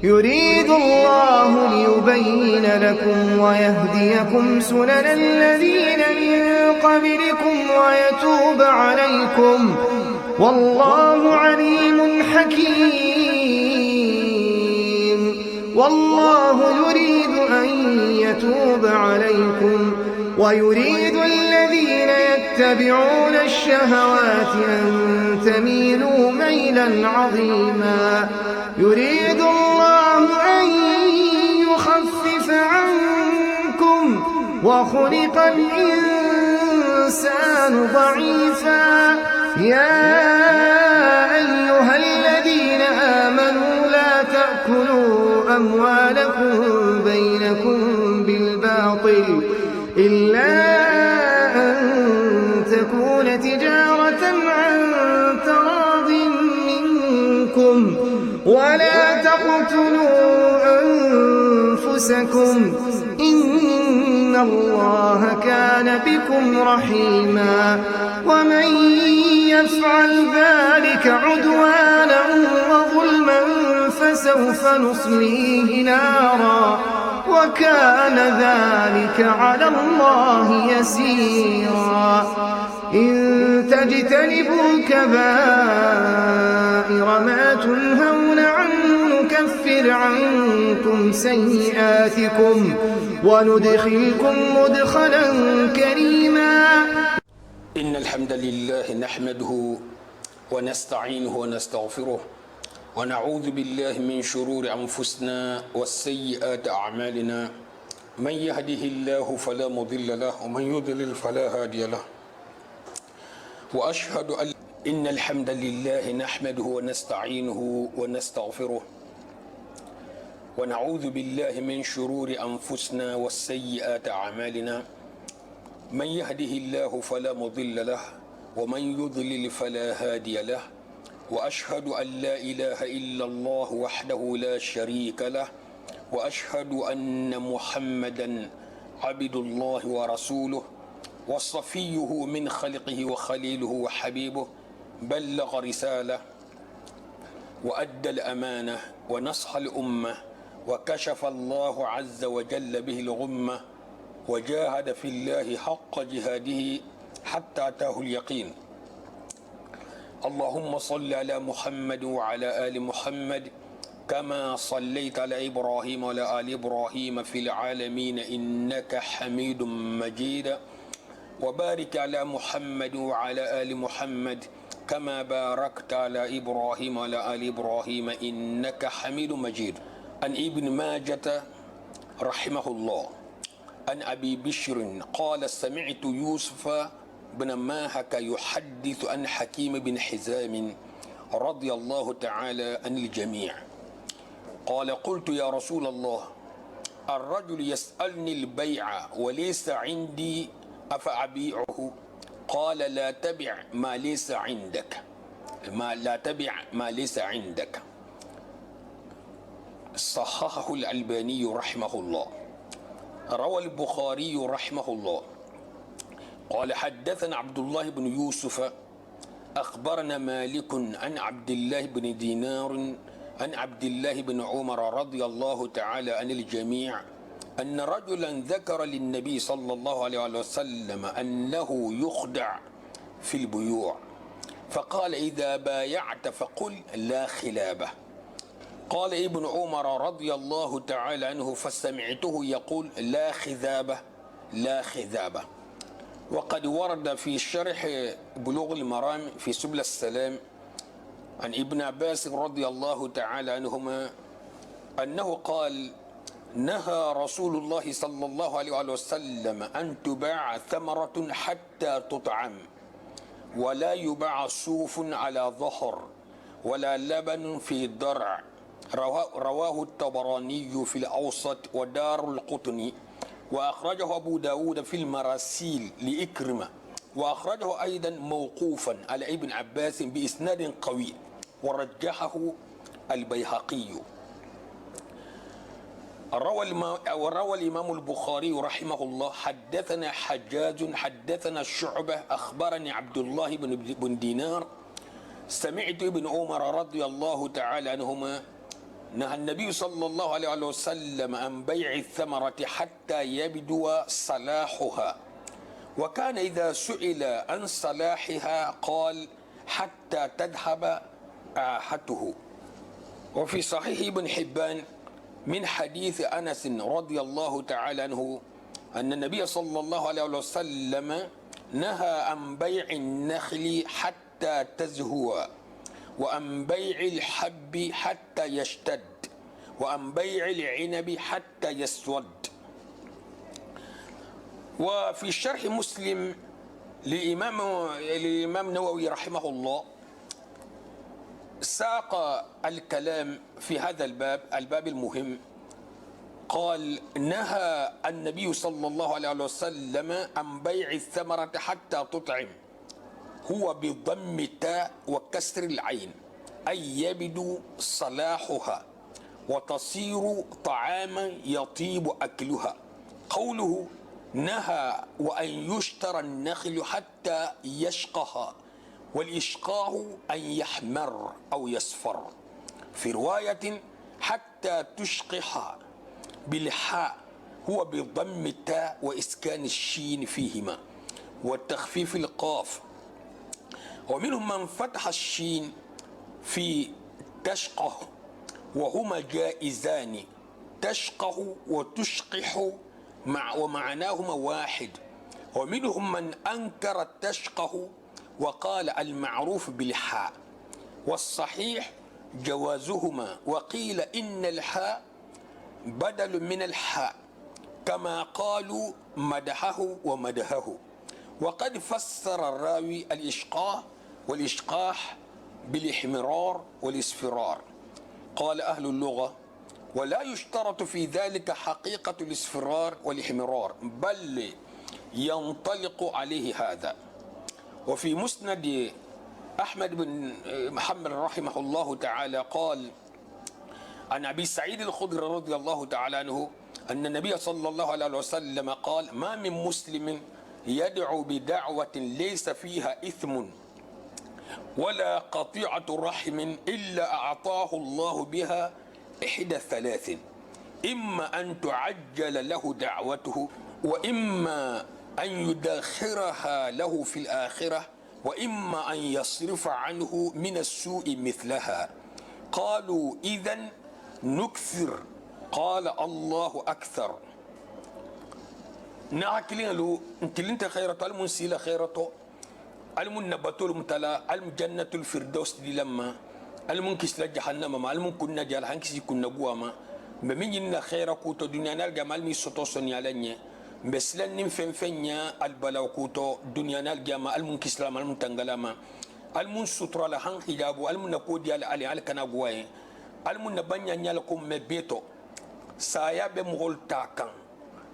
يريد الله ليبين لكم ويهديكم سنن الذين من قبلكم ويتوب عليكم والله عليم حكيم. والله يريد أن يتوب عليكم ويريد الذين يتبعون الشهوات أن تميلوا ميلا عظيما. يريد الله أن يخفف عنكم وخلق الإنسان ضعيفا. يا أيها الذين آمنوا لا تأكلوا أموالكم بينكم بالباطل إلا أن تكون تجارة عن تراض منكم ولا تقتلوا أنفسكم إن الله كان بكم رحيما. ومن يفعل ذلك عدوانا وظلما فسوف نصليه نارا وكان ذلك على الله يسيرا. إن تجتنبوا كبائر ما تنهون عنه نكفر عنكم سيئاتكم وندخلكم مدخلا كريما. إن الحمد لله نحمده ونستعينه ونستغفره ونعوذ بالله من شرور أنفسنا والسيئات أعمالنا. من يهده الله فلا مضل له ومن يضلل فلا هادي له. وأشهد أن إن الحمد لله نحمده ونستعينه ونستغفره ونعوذ بالله من شرور أنفسنا والسيئات أعمالنا. من يهده الله فلا مضل له ومن يضلل فلا هادي له. وأشهد أن لا إله إلا الله وحده لا شريك له. وأشهد أن محمدا عبد الله ورسوله وصفيه من خلقه وخليله وحبيبه. بلغ رسالة وأدى الأمانة ونصح الأمة وكشف الله عز وجل به الغمة وجاهد في الله حق جهاده حتى أتاه اليقين. اللهم صل على محمد وعلى آل محمد كما صليت على إبراهيم وعلى آل إبراهيم في العالمين إنك حميد مجيد. وبارك على محمد وعلى آل محمد كما باركت على إبراهيم وعلى آل إبراهيم إنك حميد مجيد. عن ابن ماجة رحمه الله عن أبي بشر قال سمعت يوسف بن ماهك يحدث عن حكيم بن حزام رضي الله تعالى عن الجميع قال قلت يا رسول الله الرجل يسألني البيع وليس عندي أفأبيعه؟ قال لا تبع ما ليس عندك لا تبع ما ليس عندك. صححه الألباني رحمه الله. روى البخاري رحمه الله قال حدثنا عبد الله بن يوسف أخبرنا مالك عن عبد الله بن دينار عن عبد الله بن عمر رضي الله تعالى عن الجميع أن رجلا ذكر للنبي صلى الله عليه وسلم أنه يخدع في البيوع فقال إذا بايعت فقل لا خلابة. قال ابن عمر رضي الله تعالى عنه فسمعته يقول لا خذابة لا خذابة. وقد ورد في شرح بلوغ المرام في سبل السلام عن ابن عباس رضي الله تعالى عنهما أنه قال نهى رسول الله صلى الله عليه وسلم أن تباع ثمرة حتى تطعم ولا يباع صوف على ظهر ولا لبن في ضرع. رواه الطبراني في الأوسط ودار القطني وأخرجه أبو داود في المراسيل لإكرمة وأخرجه أيضا موقوفا على ابن عباس بإسناد قوي ورجحه البيهقي. روى الإمام البخاري رحمه الله حدثنا حجاج حدثنا الشعبة أخبرني عبد الله بن دينار سمعت ابن عمر رضي الله تعالى عنهما نهى النبي صلى الله عليه وسلم عن بيع الثمرة حتى يبدو صلاحها، وكان إذا سئل عن صلاحها قال حتى تذهب آحته. وفي صحيح ابن حبان من حديث أنس رضي الله تعالى عنه أن النبي صلى الله عليه وسلم نهى عن بيع النخل حتى تزهو، وعن بيع الحب حتى يشتد، وعن بيع العنب حتى يسود. وفي شرح مسلم للإمام النووي رحمه الله ساق الكلام في هذا الباب المهم. قال نهى النبي صلى الله عليه وسلم عن بيع الثمرة حتى تطعم، هو بضم التاء وكسر العين، أي يبدو صلاحها وتصير طعاما يطيب أكلها. قوله نهى وأن يشترى النخل حتى يشقها، والإشقاء أن يحمر أو يصفر. في رواية حتى تشقها بالحاء، هو بضم التاء وإسكان الشين فيهما وتخفيف القاف. ومنهم من فتح الشين في تشقه، وهما جائزان، تشقه وتشقح ومعناهما واحد. ومنهم من أنكر تشقه وقال المعروف بالحاء، والصحيح جوازهما، وقيل إن الحاء بدل من الحاء كما قالوا مدحه ومدهه. وقد فسر الراوي الإشقاء والإشقاح بالاحمرار والاصفرار. قال أهل اللغة ولا يشترط في ذلك حقيقة الاصفرار والاحمرار، بل ينطلق عليه هذا. وفي مسند أحمد بن محمد رحمه الله تعالى قال عن أبي سعيد الخدري رضي الله تعالى عنه أن النبي صلى الله عليه وسلم قال ما من مسلم يدعو بدعوة ليس فيها إثم ولا قطيعة رحم إلا أعطاه الله بها إحدى الثلاث: إما أن تعجل له دعوته، وإما أن يدخرها له في الآخرة، وإما أن يصرف عنه من السوء مثلها. قالوا إذن نكثر. قال الله أكثر. نعكلين له انت خيرته المنسيل خيرته المنبتو المتلا الجنة الفردوس دي لما المنكس لجهنم ما المنكن نجال هنكسي كنا بوما بمن ينا خير كوتو دنيا نلقى مالمي سوتو سنيالني بسلن نفن فنيا البلاو كوتو دنيا نلقى ما المنكس لما المنتنغلاما المن سترة لهن حجابو المن نقودي على كنا بواي المن نبنيا نيالكم مبيتو سايا بمغول تاكان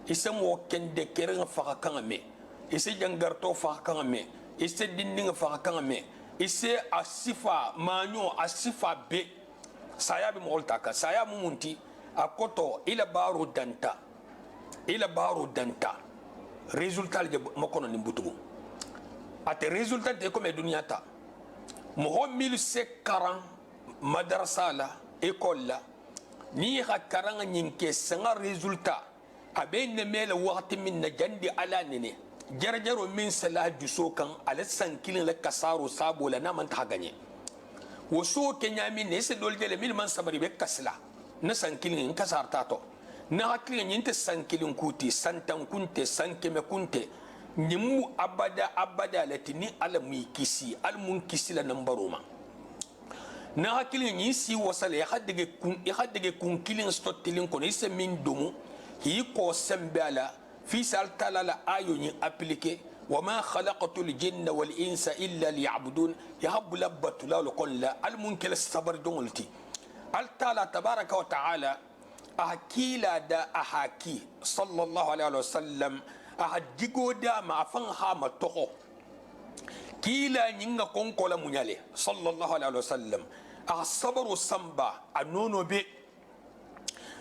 isemo kende kereng fakakan me ise jangarto fakakan me ise dinding fakakan me ise asifa manyo asifa be saya be moltaka saya mumunti akoto ila baro danta resultat de mokono ni butugo ate resultat de comme dunyata mo 1140 madrasa la école la ni hakaranga nyinke sanga resultat abe ne mele wakati min na jandi ala nene jarjaro min sala juso kan ala sankilin la kasaro sabo la na man ta ganye wo so kenya min ne se dolje le min man sabari be kasla na sankilin kasar tato na hakli nyinte sankilin kuti santan kunte sankeme kunte nimu abada latini ala mu kisi al mun kisi la nambaroma na hakli nyi si wasale hadige kun kilin stotilin ko ne se min domu هيكو سمبالا في سالتالا لا آيوني أبليكي وما خلقت الجن والإنس إلا ليعبدون يهب لبت لا لقل لا المنكل الصبر دونلتي التالا تبارك وتعالى أحكيلا دا أحاكي صلى الله عليه وسلم أحجيكو دا ما فنها ما تخو كيلا نينغا كونكولا منيالي صلى الله عليه وسلم الصبر سمبا أنونو بي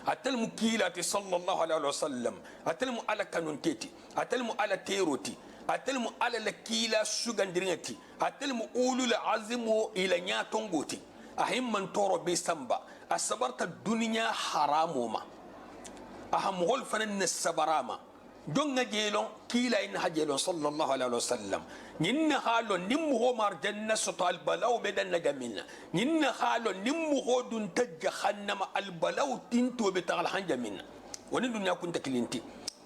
أتلم كيلاتي صلى الله عليه وسلم أتلم على كانونتي أتلم على تيروتي أتلم على الكيلا سوغاندرينتي أتلم أولو العزم إلى نياتونغوتي ahim man toro be samba asabarta dunya haramuma aham gol fanan sabarama donga jelon kila in hajelon sallallahu alaihi wasallam ninna halo nimmu ho mar janna sotal balaw bedan nagamina ninna halo nimmu ho dun tajahannama al balaw tinto be tagal hanjamina woni dunya kunta kilinti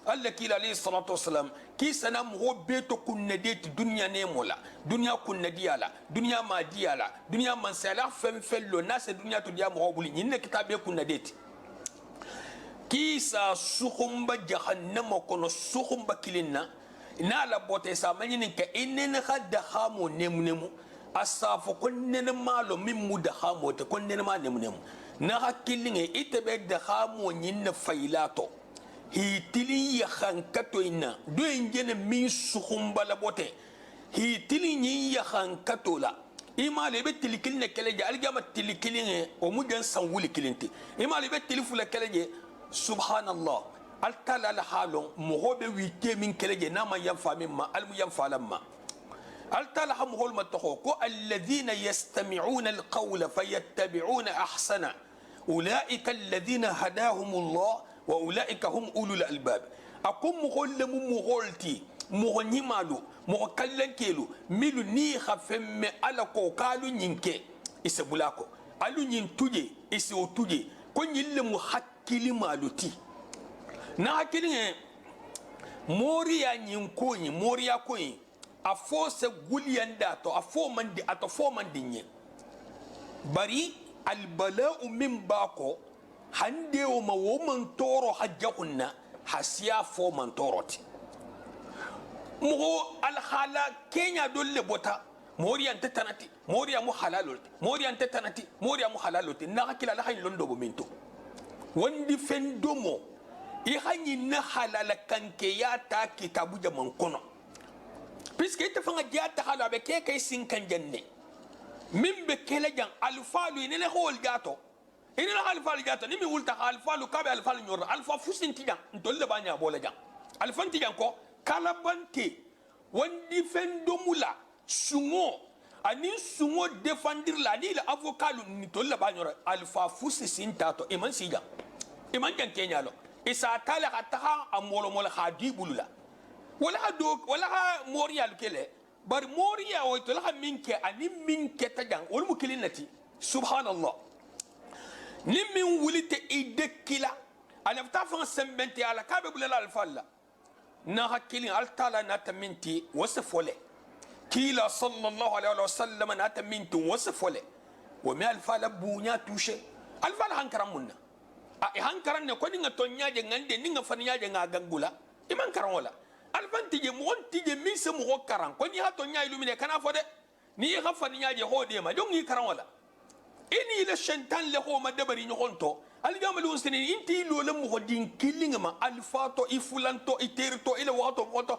alla kila alayhi salatu wasalam ki sanam ho beto kunna deti dunya nemola dunya kunna diala dunya ma diala dunya man sala fem fello nas dunya to diam ho buli ninna kitabe kunna deti kisa sukhumba jahannama kono sukhumba kilinna na la bote sa manyin ka inen khadda khamo nemnemu asafu konnen malo min muda khamo te konnen ma nemnemu na hakilinge itebe da khamo nyinna failato hitili ya khankato ina do ngene min sukhumba la bote hitili nyi ya khankato la imale be tilikilne keleje algama tilikilinge o mudan sanwuli kilinti imale be tilifula keleje subhanallah altala al halon mogobe wite min keleje nama yanfa mimma almu yanfa lamma altala ha mogol matoko ko alladhina yastami'una alqawla fayattabi'una ahsana ulaika alladhina hadahumullah wa ulaika hum ulul albab akum mogol mu mogolti mogoni malu mo kallankelu milu ni khafemme ala ko kalu nyinke isebulako alu nyin tuje isi o tuje ko nyille mu hakkili maluti na hakkili nge moriya nyin koyi moriya koyi a fo se guliyanda to a fo mandi ato fo mandinye bari albala'u min bako hande o ma wo man toro hajjahunna hasiya fo man toroti mo alhala kenya dolle bota moriya tanati moriya mu halaloti moriya tanati moriya mu halaloti na hakila la hayin londo bo minto wandi fendomo i hanyi na halala kanke ya ta kitabu jaman kono puisque ite fanga diata hala be ke kay sinkan janne min be kele jan alfalu ine le hol gato ine le alfalu gato ni mi wulta alfalu kabe alfalu nyor alfa fusinti jan dolle banya bola jan alfanti jan ko kalabante wandi fendomula sungo ani sungo défendre la ni la avocat ni dolle banya alfa fusinta to iman siga iman jan kenyalo isa tala hataha amolo mol hadibulula wala moriya kele bar moriya o to la minke ani minke tajang wol mukilinati subhanallah ni min wulite idekila ala tafa sembenti ala kabe bulala alfalla na hakili altala na taminti wasfole kila sallallahu alaihi wasallam na taminti wasfole wa mi alfala bunya touche alfala hankaramuna a hankaran ne ko ninga tonyaje ngande ninga fanyaje ngagangula iman karan wala alfantije montije min se mo karan ko ni hato nyaa illumine kana fode ni ha fanyaje hode ma jongi karan wala ini le shentan le ho madabari ni honto aljamal unsini inti lo le mo din killinga ma alfato ifulanto iterto ile wato wato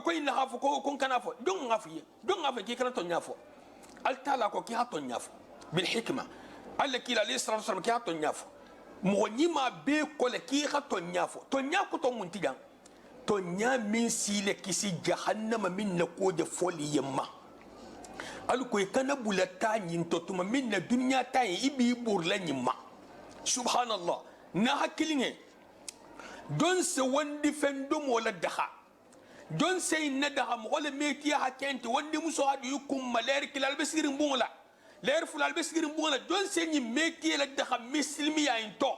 ko ina hafu ko kana fo don ngafi ki kana to nyafo altala ko ki hato nyafo bil hikma alla kila al-isra sallam ki hato nyafo mo nyima be ko le ki hato nyafo to nyako to muntijan to nya min sile kisi jahannama min na ko de foli yamma alko kana bulata nyin to tuma min na dunya ta ibi burla nyimma subhanallah na hakilinge don se wandi fendo mo la daha don se na daha mo wala meti hakenti wandi muso hadu yukum maler kilal besirin bungla leer fulal besirin bungla don se ni meti la daha muslimi ya into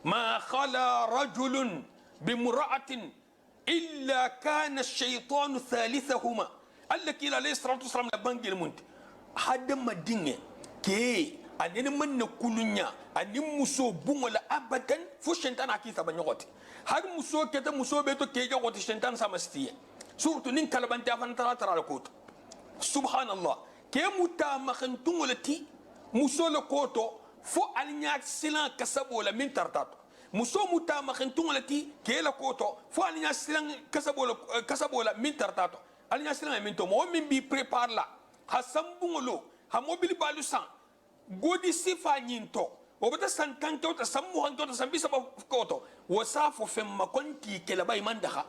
ma khala rajulun bimra'atin إلا كان الشيطان ثالثهما قال لك إلى عليه الصلاة والسلام لبنجي المنت هذا ما دينه كي أنا من نقولنيا أنا مسو بوم ولا أبدا فو شنتان أكيد تبى نقطي هذا مسو كده مسو بيتو كيجا قطي شنتان سامستيه سورة نين كلبان تافن ترى الكوت سبحان الله كي متا مخنتون ولا تي مسو لكوتو فو ألنياك سلان كسب ولا من ترتاتو muso muta makhentun lati kela koto fo alinya silang kasabola min tartato alinya silang min to mo min bi prepare la hasambungolo ha mobile balu san godi sifa nyinto o bata san kanto ta sammu hanto ta sambi saba koto wasafo femma konti kela bay mandaha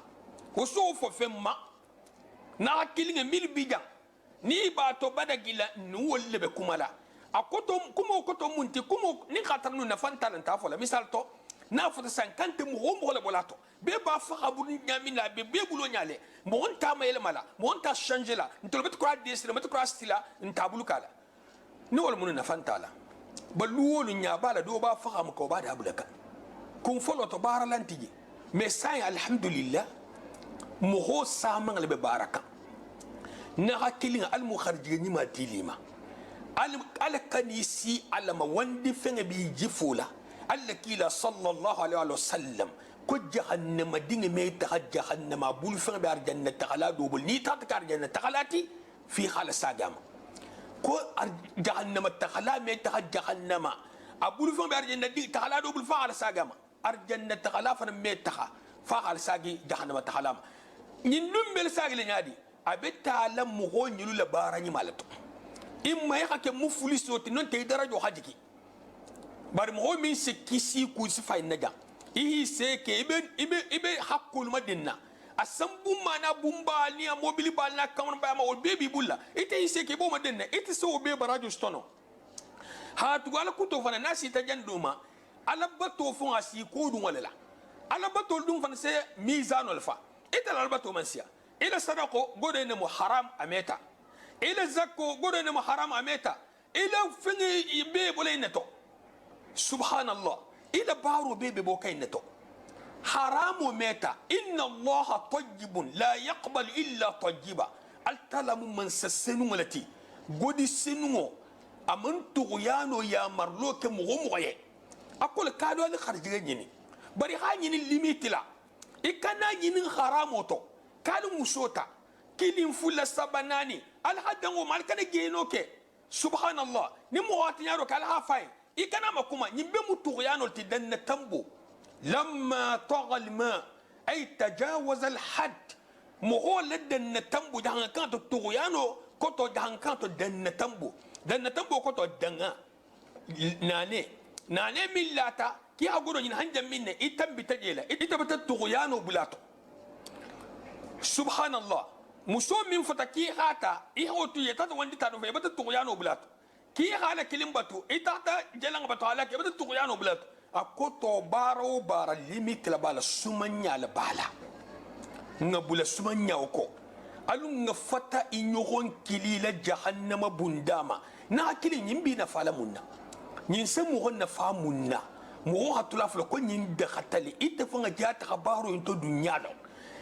o so fo femma na kilinga mil bija ni ba to badagila nu wolle be kumala akoto kumo koto munti kumo ni khatarnu na fantalan ta fola misal to na fota 50 mo la bolato be ba fa khaburu nyami la be bulo nyale mo on ta mayel mala mo on ta changer la ntolo bet ko adesle met ko astila ntabulu kala ni wala mun na fantala baluwolu nya bala do ba fa xam ko ba da bulaka kun folo to baralantiji mais sai alhamdulillah mo ho samang le be baraka na hakilinga al mukharji ni ma dilima al kanisi al ma wandi fenga bi jifola alla kila sallallahu alaihi wa sallam ko jahannama dinga me ta jahannama bul fenga bi arjanna takhala do bul ni ta arjanna takhalati fi khala sagama ko jahannama takhala me ta jahannama abul fenga bi arjanna di takhala do bul fa khala sagama arjanna takhala fa me ta fa khala sagi jahannama takhala ñin dum bel sagi le ñadi abe taala mo go ñulu la barani malato imma ya ke mu fulisoti non te darajo hajiki bari mo min se kisi ku si fay naja ihi se ke ibe hakul madinna asambu mana bumba ni mobili bal na kamon ba ma o bebi bulla ite se ke bo madinna ite so be barajo stono ha tu ala kuto fana nasi ta janduma ala bato fon asi ko dum wala ala bato dum fana se mizanul fa ite la bato mansia ila sadaqo gode ne mu haram ameta ila zakko gode ne mu haram ameta ila fingi be bole neto subhanallah ila baro be bo kay neto haramu meta inna allaha tayyibun la yaqbal illa tayyiba altalamu man sasenu lati godi senugo aman tughyano ya marlo ke mu moye akol kado al kharjige nyini bari ha nyini limite la ikana nyini haramu to kalu musota kilin fulla sabanani al hadango mal kana geno ke subhanallah ni mo wati nyaro kala ha fay ikana makuma nyimbe mutu yano ti danna tambo lamma tagal ma ay tajawaza al had mo ho laddan tambo jahan kan to tughyano ko to jahan kan to danna tambo ko to danga nane millata ki agoro nyin hanjam minne itambi tajela itabata tughyano bulato subhanallah muso min fota ki hata I hotu yeta to wandi tanu fe bata tughyano bulato ki hala kilim batu itata jelang batu ala ke bata tughyano bulato akoto baro bara limit la bala sumanya la bala ngabula sumanya ko alu ngafata inyogon kilila jahannama bundama na kilin yimbi na fala munna nyin se mo honna fa munna mo hatula fala ko nyin de khatali ite fanga jata khabaru into dunya do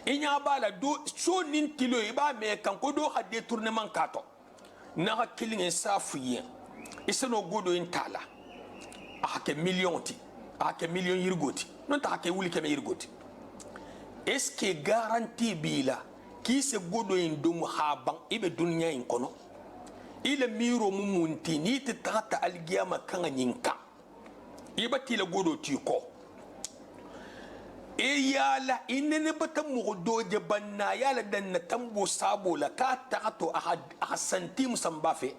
inya bala do so nin tilo iba me kan ko do hadde tournement kato na hakilin safuye isano godo intala ake million ti ake million yirgoti non ta ake wuli keme yirgoti est ce que garantie bila ki se godo indum haban ibe dunya in kono ile miro mumunti ni te tata algiyama kanga nyinka iba tila godo ti ko e yala inene bata mugodoje banna yala danna tambo sabo la ka takato a santim sambafe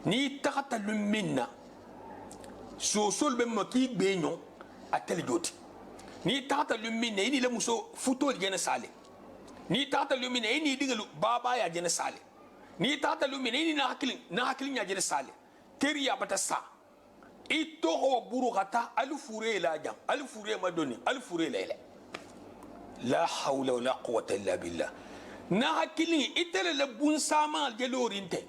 ni takata lumina so solbe maki benyo a teljoti ni takata lumina ini le muso futo jene sale ni takata lumina ini dingalu baba ya jene sale ni takata lumina ini na hakilin ya jene sale teriya bata sa ito ho buru kata alfure la jam alfure madoni alfure lele la hawla wala quwwata illa billah na hakili itele le bun sama jelorinte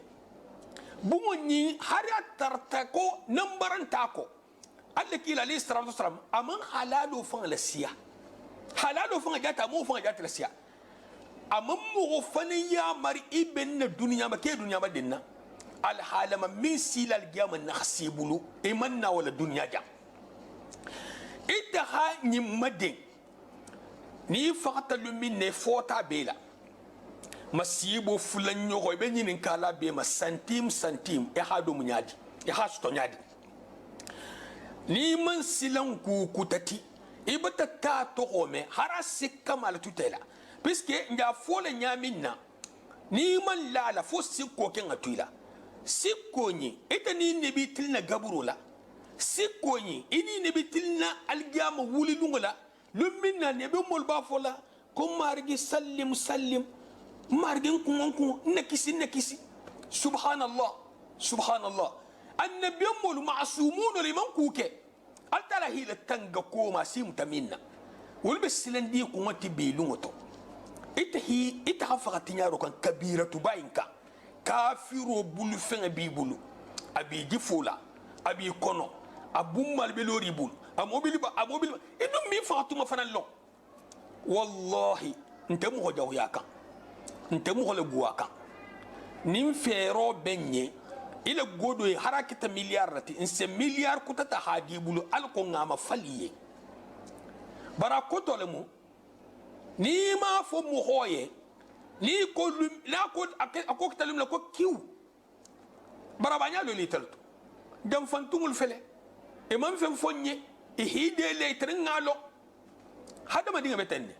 bumoni haria tartako nambaran tako alle kila li sallallahu alaihi wasallam aman halalu fan la siya halalu fan jata mo fan jata la siya amam mo fani ya mari ibn dunya ma ke dunya ma dinna alhalama min silal giyama nakhsibulu imanna wala dunya jam ita ha nyimmadin ni fakata lumine fota bela masibo fulanyo ko be nyinin kala be ma santim e ha do munyadi e ha sto nyadi ni man silan ku kutati ibata ta to home harasi kamal tutela puisque nja fole nyaminna ni man lala fo sikko ken atula sikkonyi ita ni nebi tilna gaburola sikkonyi ini nebi tilna algiyama wuli lungola lumminna nebe mol ba fola ko margi sallim margi kungon nakisi subhanallah annabiyan molu ma'sumun liman kuke altala hila tanga ko ma sim taminna wol be silandi ko ngati be lungoto ita hafati nyaro kan kabiratu bayinka kafiro bulu fenga bi bulu abi jifula abi kono abum mal be lori bulu amobil idum mi fatuma fanan lo wallahi ntemu ho jaw yakan ntemu ho le buwaka nim fero benye ila godo harakita miliyar rati inse miliyar kutata hadi bulu alko ngama faliye bara koto le mu ni ma fo mu hoye ni ko la ko akok talum la ko kiw bara banya lo litalto jam fantumul fele e man fen fonye e hide le trengalo hada ma dinga betenne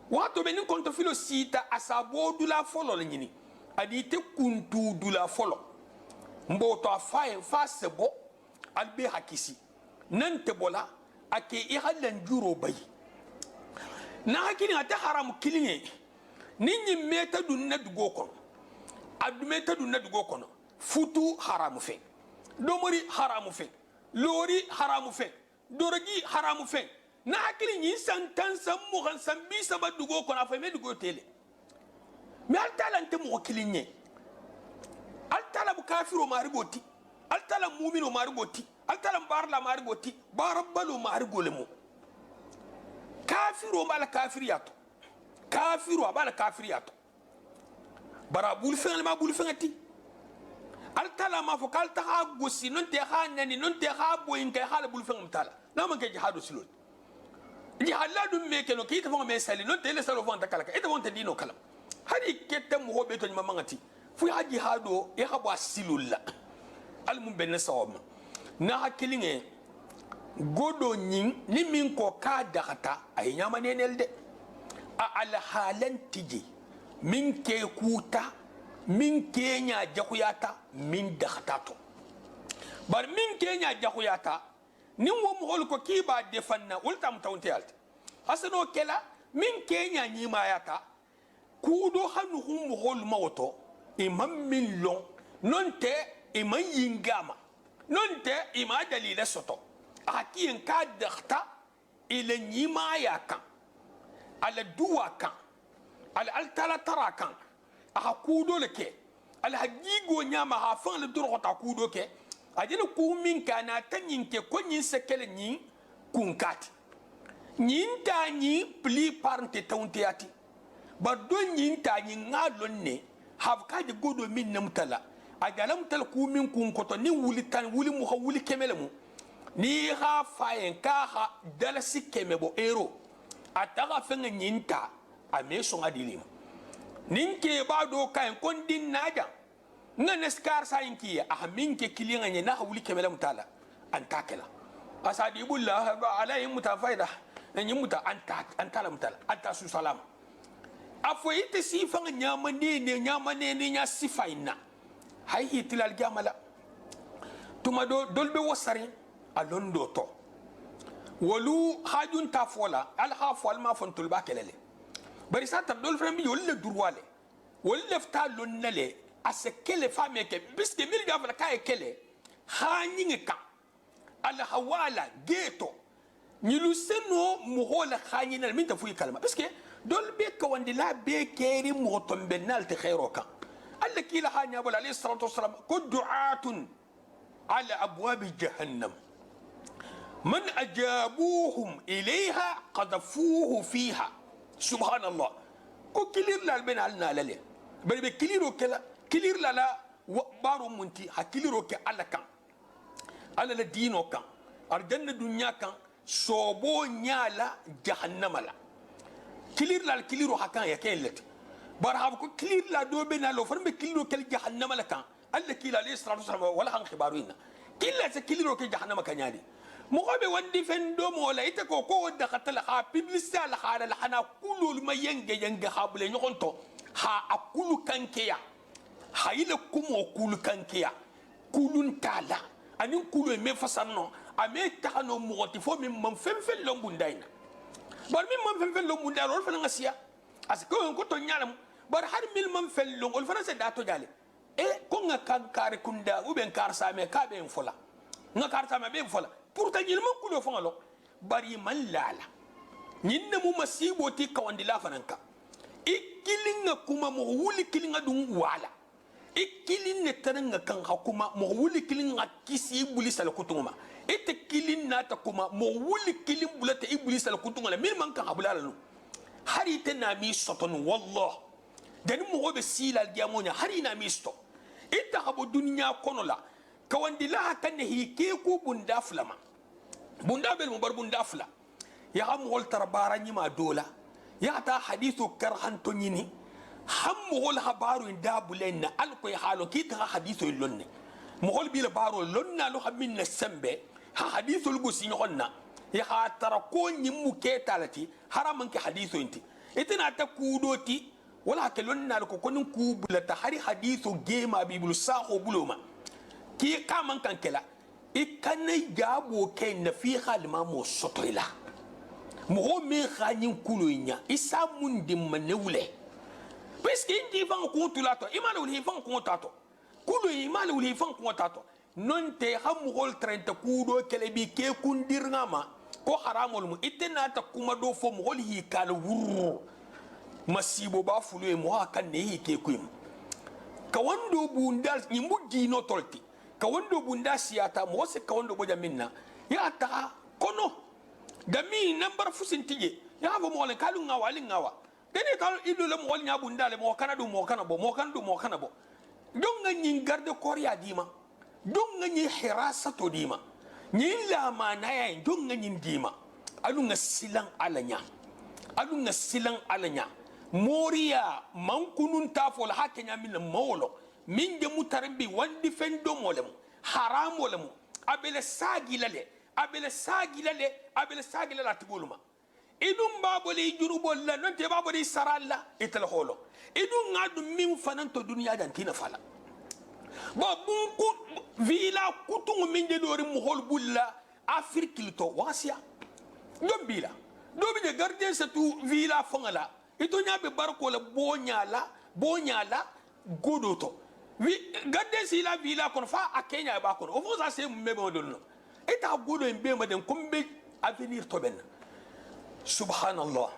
wato be ni konto filo sita asabo dula folo le nyini adi te kuntu dula folo mboto afaye fa sebo albe hakisi nante bola ake i halan juro bayi na hakini ata haram kilinge ninyi meta dunna dugo kono adu meta dunna dugo kono futu haramu fe domori haramu fe lori haramu fe dorogi haramu fe na hakini nyi santan sammo kan sambi saba dugo kono afa me dugo tele mi altalante mo kilinge altala bu kafiru marigoti altala mu'minu marigoti altala barla marigoti barabbalu marigolemu kafiru bala kafiriyato kafiru bala kafiriyato bara bul fengal ma bul fengati altala ma fo kalta ha gosi non te ha nani non te ha boyin kay hala bul fengam tala na man ke jihadu silol jihadu me ke no kiti fo me sali non te le salo fo kala ka ita wonte dino kala hadi kette mo hobe to ma mangati fu ya jihadu e ha bo silul al mum ben sawma na hakilinge godo nyin ni min ko ka dakata ay nyama nenel de a al halan tiji min ke kuta min ke nya jakuyata min dakata to bar min ke nya jakuyata nin wo mo hol ko kiba defanna ultam tawnte alta hasano kela min ke nya nyima yata kudo hanu hum hol mawoto imam min lon nonte imam yingama nonte ima dalila soto akiyen ka dakhta ila nyima ya kan ala duwa kan ala altala tara kan aha kudo leke ala hagigo nyama ha fan le doro ta kudo ke ajina ku min kana tanyin ke ko nyin sekele nyin kunkati nyin ta nyi pli parente tawnte ati ba do nyin ta nyi ngadon ne have ka de godo min namtala agalam tal ku min kun koto ni wuli tan wuli mu ha wuli kemele mu ni ha fayen ka ha dalasi kemebo ero ataga fenga nyinta ame so ngadilim ninke ba do kan kondin naja ngane skar sayinki a minke kilinga nye na wuli kemele mutala antakela asadi bullah alayhi mutafaida nyi muta antala mutala anta su salam afo ite sifanga nyama ne nya sifaina hay hitilal gamala tuma do dolbe wasari alondo to wolu hajun tafola al hafwal ma fontul bakelele bari sata dol frami yolle durwale wolle fta lonnale asekele fame ke biske mil gafala kay kele khanyinga ka al hawala geto nyilu seno muhola khanyina min tafuyi kalma biske dol be ka wandi la be keri motom benal te khairoka alla kila hanya bal alayhi salatu wassalam ko du'atun ala abwab jahannam من أجابوهم إليها قذفوه فيها سبحان الله كو كلير لا بين علنا لله بل بكليرو كلا كلير لا بارو منتي هكليرو كألا كان على الدينو كان أرجن الدنيا كان صوبو نيالا جهنم لا كلير لا كليرو هكان يكيلت بارها كو كلير لا دو بين لو فرم بكليرو كل جهنم لا كان الله كلا عليه الصلاة والسلام ولا هن خباروينا كلا سكليرو كجهنم كان يادي مغبي وندي فندوم ولا يتكو كو دخل لها بيبلسا لها لحنا كل ما ينجا خابل نيونتو ها اكل كانكيا هايلكم وكل كانكيا كلون تالا اني كل مي فسانو امي تانو موتي فو من فنفل لومبونداينا بار من فنفل لومبوندا رول فنا غسيا اسكو كو تو نيالم بار هار ميل من فل لون الفرنسا داتو جالي ko nga kan kare kunda u ben kar sa me ka ben fola nga kar sa me ben fola pourtant ñil man kulo fa lo bari man lala ñinna mu masibo ti kawandi la fananka ikilinga kuma mo wuli kilinga dum wala ikilin ne taranga kan hakuma mo wuli kilinga kisi ibuli sal kutuma ite kilin nata kuma mo wuli kilin bulata ibuli sal kutuma min man kan abulala no hari te na mi soton wallah dani mo be silal jamonya hari na mi sto ita habo dunya kono la kawandi la kan hi ke ko bunda fulama bunda bel mo bar bunda fula ya am wol tarbara nyima dola ya ta hadithu karhan to nyini ham wol habaru dabulen na alko ya halo kita hadithu lonne mo hol bi la baro lonna lo hamin na sembe ha hadithu lugo sinyonna ya ha tara ko nyimu ke talati haraman ke hadithu inti itina ta kudoti wala ke lonna ko konin ku bulata hari hadithu gema bibul saho buloma ki kaman kan kela ikane jabo ke na fi halma mo sotoila mo me khanyin kulonya isa mun dimmanewle parce que indi fan ko tulato imala wuli fan ko tato kulo imala wuli fan ko tato non te hamugol 30 kudo kele bi ke kundirngama ko haramol mu itena ta kuma do fo mo hi kala wurru masibo ba fulu e mo kan ne hi ke kuim ka wando bundal ni muddi no tolti ka wando bunda siyata mo se ka wando boja minna ya ta kono dami nambar fusin tije ya bo mo le kalu ngawa li ngawa dene kal ido le mo nya bunda le mo kana do mo kana bo mo kan do mo kana bo don nga nyin garde korea dima don nga nyi hirasa to dima nyin la manaya don nga nyin dima alu nga silang alanya moria man kunun tafol hakenya min mawlo min de mutarbi wandi fendo molem haram molem abele sagilale atibuluma idum baboli jurubol la non te baboli saralla itel holo idum ngadu min fananto duniya dan tina fala ba bunku vila kutungu min de dori mu hol bulla afrique to wasia dombila dobi de gardien sa tu vila fangala ito nyabe barko la bonyala godoto wi gardien si la vila kon fa akenya ba kon o ça c'est mebe modon eta godo en be maden kombe avenir to ben subhanallah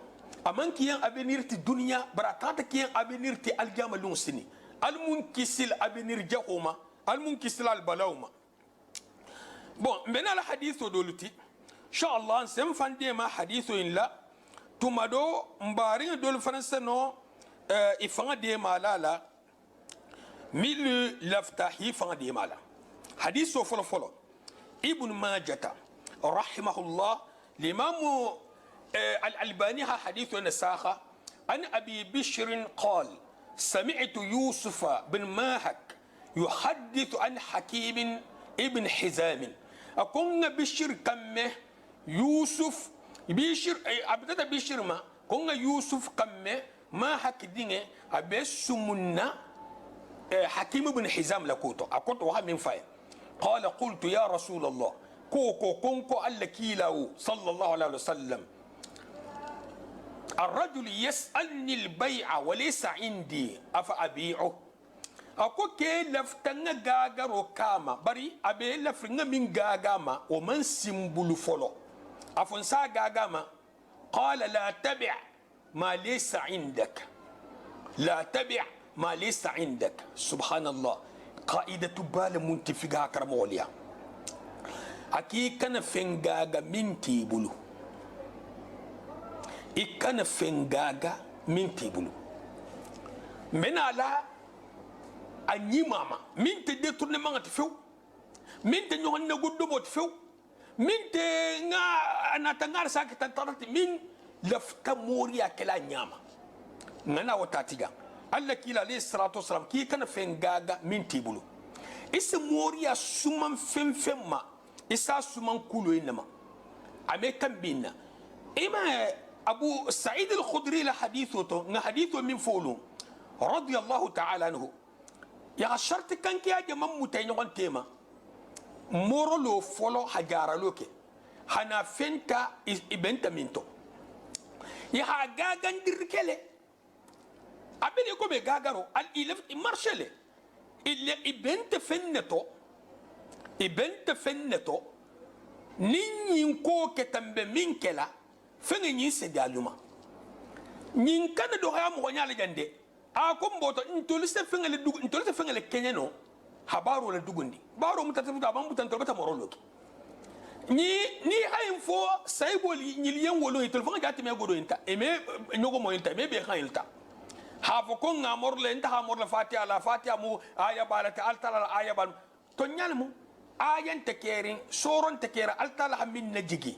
aman kiyan avenir ti dunya barakata kiyan avenir ti aljama lunsini almunkisil avenir jahuma almunkisil albalawma bon mena la hadithu doluti inshallah sem fande ma hadithu illa tumado mbari dol français no ifanga de malala mil laftahi fanga de mala hadithu folo ibn majah rahimahullah l'imam الألباني حديث نساخة عن أبي بشر قال سمعت يوسف بن ماهك يحدث عن حكيم ابن حزام أكون بشر كمه يوسف بشر أبدا بشر ما كون يوسف كمه ماهك دينه أبي سمنا حكيم بن حزام لكوتو أكوتو واحد من فاي قال قلت يا رسول الله كوكو كونكو ألكيلاو صلى الله عليه وسلم الرجل يسألني البيع وليس عندي أفأبيعه أكو كي لفتنا غاغرو كاما بري أبي لفرنا من غاغاما ومن سيمبولو فولو أفنسا غاغاما قال لا تبع ما ليس عندك سبحان الله قائدة بال منتفقها كرموليا أكي كان فنغاغا من تيبولو ikana fengaga min tibulu menala anyi mama min te détournement te few min te nyon na goddo bot few min te nga anata ngar sak tantarati min lafta moriya kala nyama ngana watatiga alla kila alayhi salatu wasalam ki kana fengaga min tibulu isa moriya suman femfemma isa suman kulo inama ame kambina ima أبو سعيد الخدري لحديثه حديثه من فولو رضي الله تعالى عنه يا شرط كان كي أجا ممتين يغن تيما مورلو فولو حجارة لوكي حنا فنتا إبنتا منتو يا غاغان دركلي أبين يكو بغاغارو الإلف مارشلي illa ibente fenneto nin ko ke tambe min kela fenga nyin se daluma nyin kana do ha mo nyala jande a ko mboto ntol se fenga le dugu ntol se fenga le kenyano habaro le dugundi baro mutata ban butan to bata morolo ni hayin fo saybol nyiliyen wolo itol fanga jatti me godo inta e me nyogo mo inta me be khan ilta ha fo ko ngamor le inta ha mor la fatiha mu aya balata altala aya ban to nyalmu ayan tekerin soron tekera altala min najigi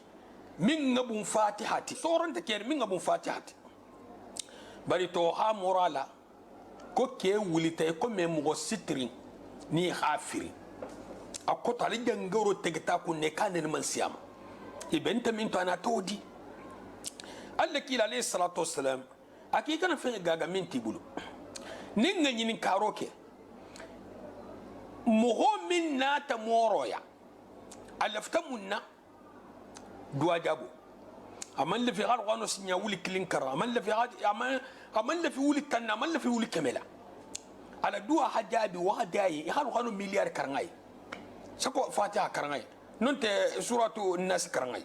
min ngabun fatihati soron teker min ngabun fatihati bari to ha morala ko ke wulita ko me mo sitrin ni khafiri akota le jangoro tegeta ko ne kanen man siyam ibenta min to ana todi alla kila alayhi salatu wassalam akika na fe gaga min tibulu ninga nyini karoke mu'min na ta moroya alafta munna duwa jabo aman la fi gharqano sinya wuli klinkara aman la fi wuli tanna aman la fi wuli kamela ala duwa hajabi wa dai gharqano miliyar karngai sako fatiha karngai non te suratu nas karngai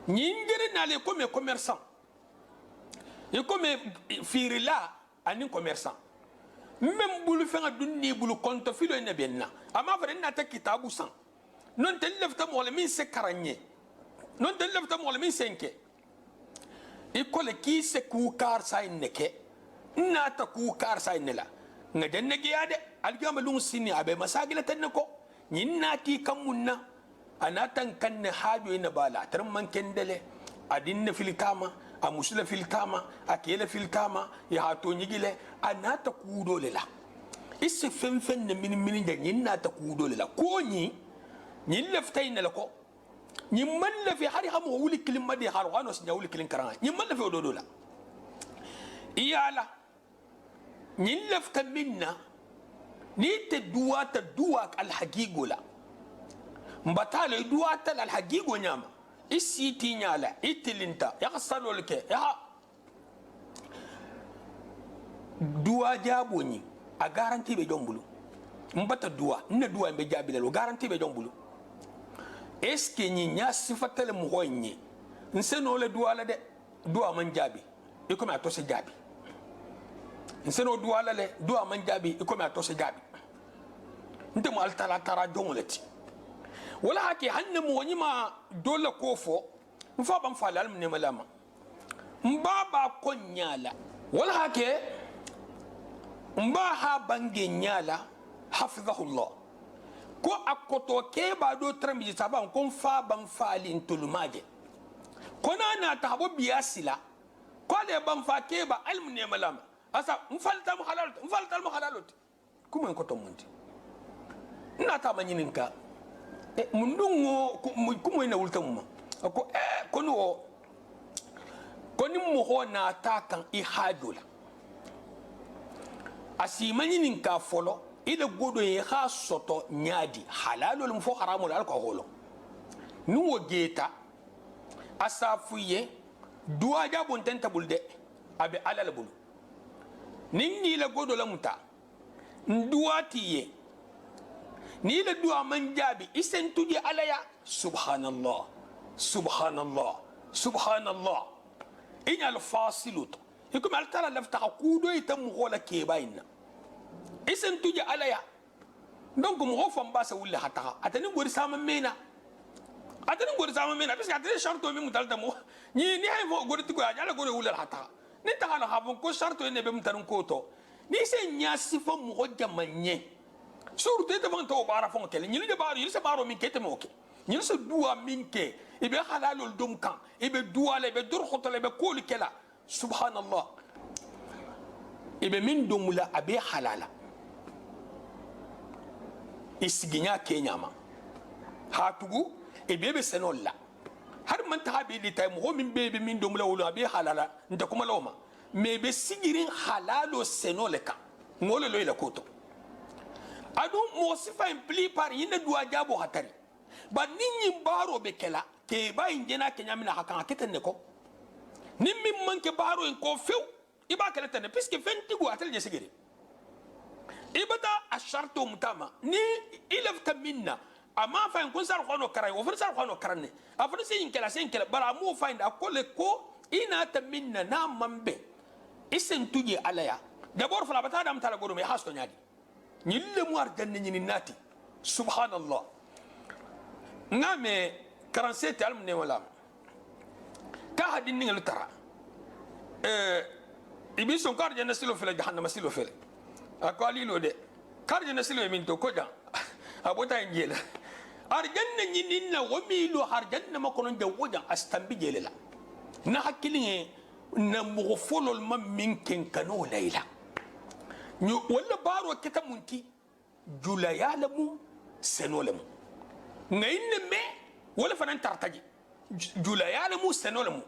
nyingere na le comme commerçant et comme firila anin commerçant même bulu fenga dunni bulu konto filo ene benna ama fere na ta kitabu san non te lefta mo le min se karanye non te lefta mo le min senke ikole ki se ku kar sa inneke na ta ku kar sa innela nga denne giyade algama lung sinni abe masagila tanne ko nyinna ti kamunna anatan kanne hajo ina bala tar man kendele adinna filkama a musula filkama a kele filkama ya hato nyigile anata kudo lela isse fenfen ne min da nyinna ta kudo lela ko nyi lefta ina lako nyi man la fi hari hamo wuli kilima de har wano sinya wuli kilin karanga nyi man la fi ododo la iyala nyi lefta minna ni te duwa al hagigo la mbatale duwa al hagigo nyama isiti nyala itilinta ya kasalo leke ya duwa jabo ni a garanti be jombulu mbata duwa ne duwa be jabile lo garanti be jombulu eske ni nya sifatale mu hoynye nseno le duwa la de duwa man jabi iko ma to se jabi nseno duwa la le duwa man jabi iko ma to se jabi ntemo altala tara jongoleti wala hake hanne mu wani ma dole kofo mfa ban falal ne malama mbaba konyala wala hake mba ha bange nyala hafizahullah ko akoto ke ba do trambi saban kon fa ban falin tulumaje kona na ta habo biyasila ko le ban fa ke ba almu ne malama asa mfalta mu halalot kuma ko to mundi ina ta manyininka mundungo kumo ina wulta muma ko kono koni mo ho na ta kan I hadola asimani nin ka folo ila godo ye ha soto nyaadi halalul mfo haramul al ko holo nuwo geta asafuye duwa jabon tenta bulde abe alal bulu ninni la godo la muta nduwatiye ni la duwa man jabi isen tuji alaya subhanallah inyal fasilut ikum al tara lafta kudo itam gola ke bayna isen tuji alaya donc mo fam ba sa wulle hata atani gori sama mena parce que atani sharto mi mutalta mo ni hay fo gori tigo ala gori wulle hata ni ta hala habon ko sharto ne be mutarun koto ni sen nya sifo mo jamanye surtout devant to bara fon kele ni de baro yirse baro min kete moke ni se duwa min ke ibe halalul dum kan ibe duwa le be dur khotale be kol kela subhanallah ibe min dumula abe halala isiginya kenyama hatugu ibe be senolla har man tahabi li tay mo min be min dumula wala abe halala nda kuma lawma me be sigirin halalo senoleka ngolo lo ila koto adu mo sifa impli par yinde duwa jabo hatari ba ninyi baro be kela ke ba injena kenya mina hakan aketen ne ko nimmi manke baro en ko few iba kala tan puisque 20 go atel je sigiri ibada asharto mutama ni ilafta minna amma fa kun sar khono karay wo sar khono karanne afri sin kala bara mu fa inda kolle ko ina ta minna na mambe isen tuji alaya dabor fala bata dam tala godo me hasto nyaadi nyille mu arjanne nyini nati subhanallah ngame 47 alm ne wala ka hadin ningal tara ibison kar janna silo fele jahannama silo fele akwali lo de kar janna silo min to ko ja abota ngela arjanna nyini na wamilo arjanna makonon de woja astambi jelela na hakkilinge na mughfolol mam minken kano layla ñu wala baro kita munti jula yalamu senolamu ngayne me wala fanan tartaji jula yalamu senolamu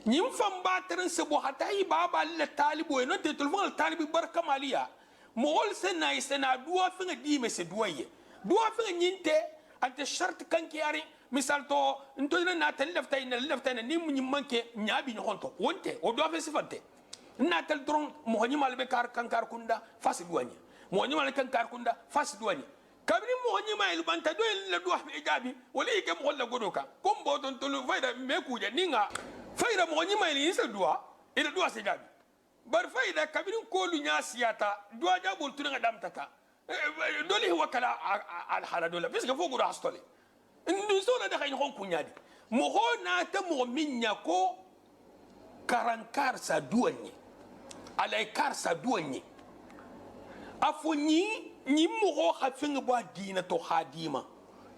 ñim fam batran se bo hatayi baba le talibo e non te tul fal talibi barka maliya mo wol senay sena duwa finga dime se duwaye duwa finga ñinte ante charte kanki ari misal to ntoyna na tan leftayna ni mu manke ñaabi ñu honto wonte o do fa sifante na tal dron mo ñi mal be kar kankar kunda fasi duwani mo ñi mal kankar kunda fasi duwani kabri mo ñi mal banta do la do be jabi wala ke mo la godoka kom bo ton tolu fayda me kuje ninga fayda mo ñi mal ni sa duwa ila duwa se jabi bar fayda kabri ko lu nya siyata duwa jabul tunga damtata doli wakala al hala dola biska fogu do hastole ndu sona da xeyni xon kuñadi mo xona ta mo minnya ko karankar sa duwanye alay kar sa duwanye afo ñi mo xo xafeng bo dina to khadima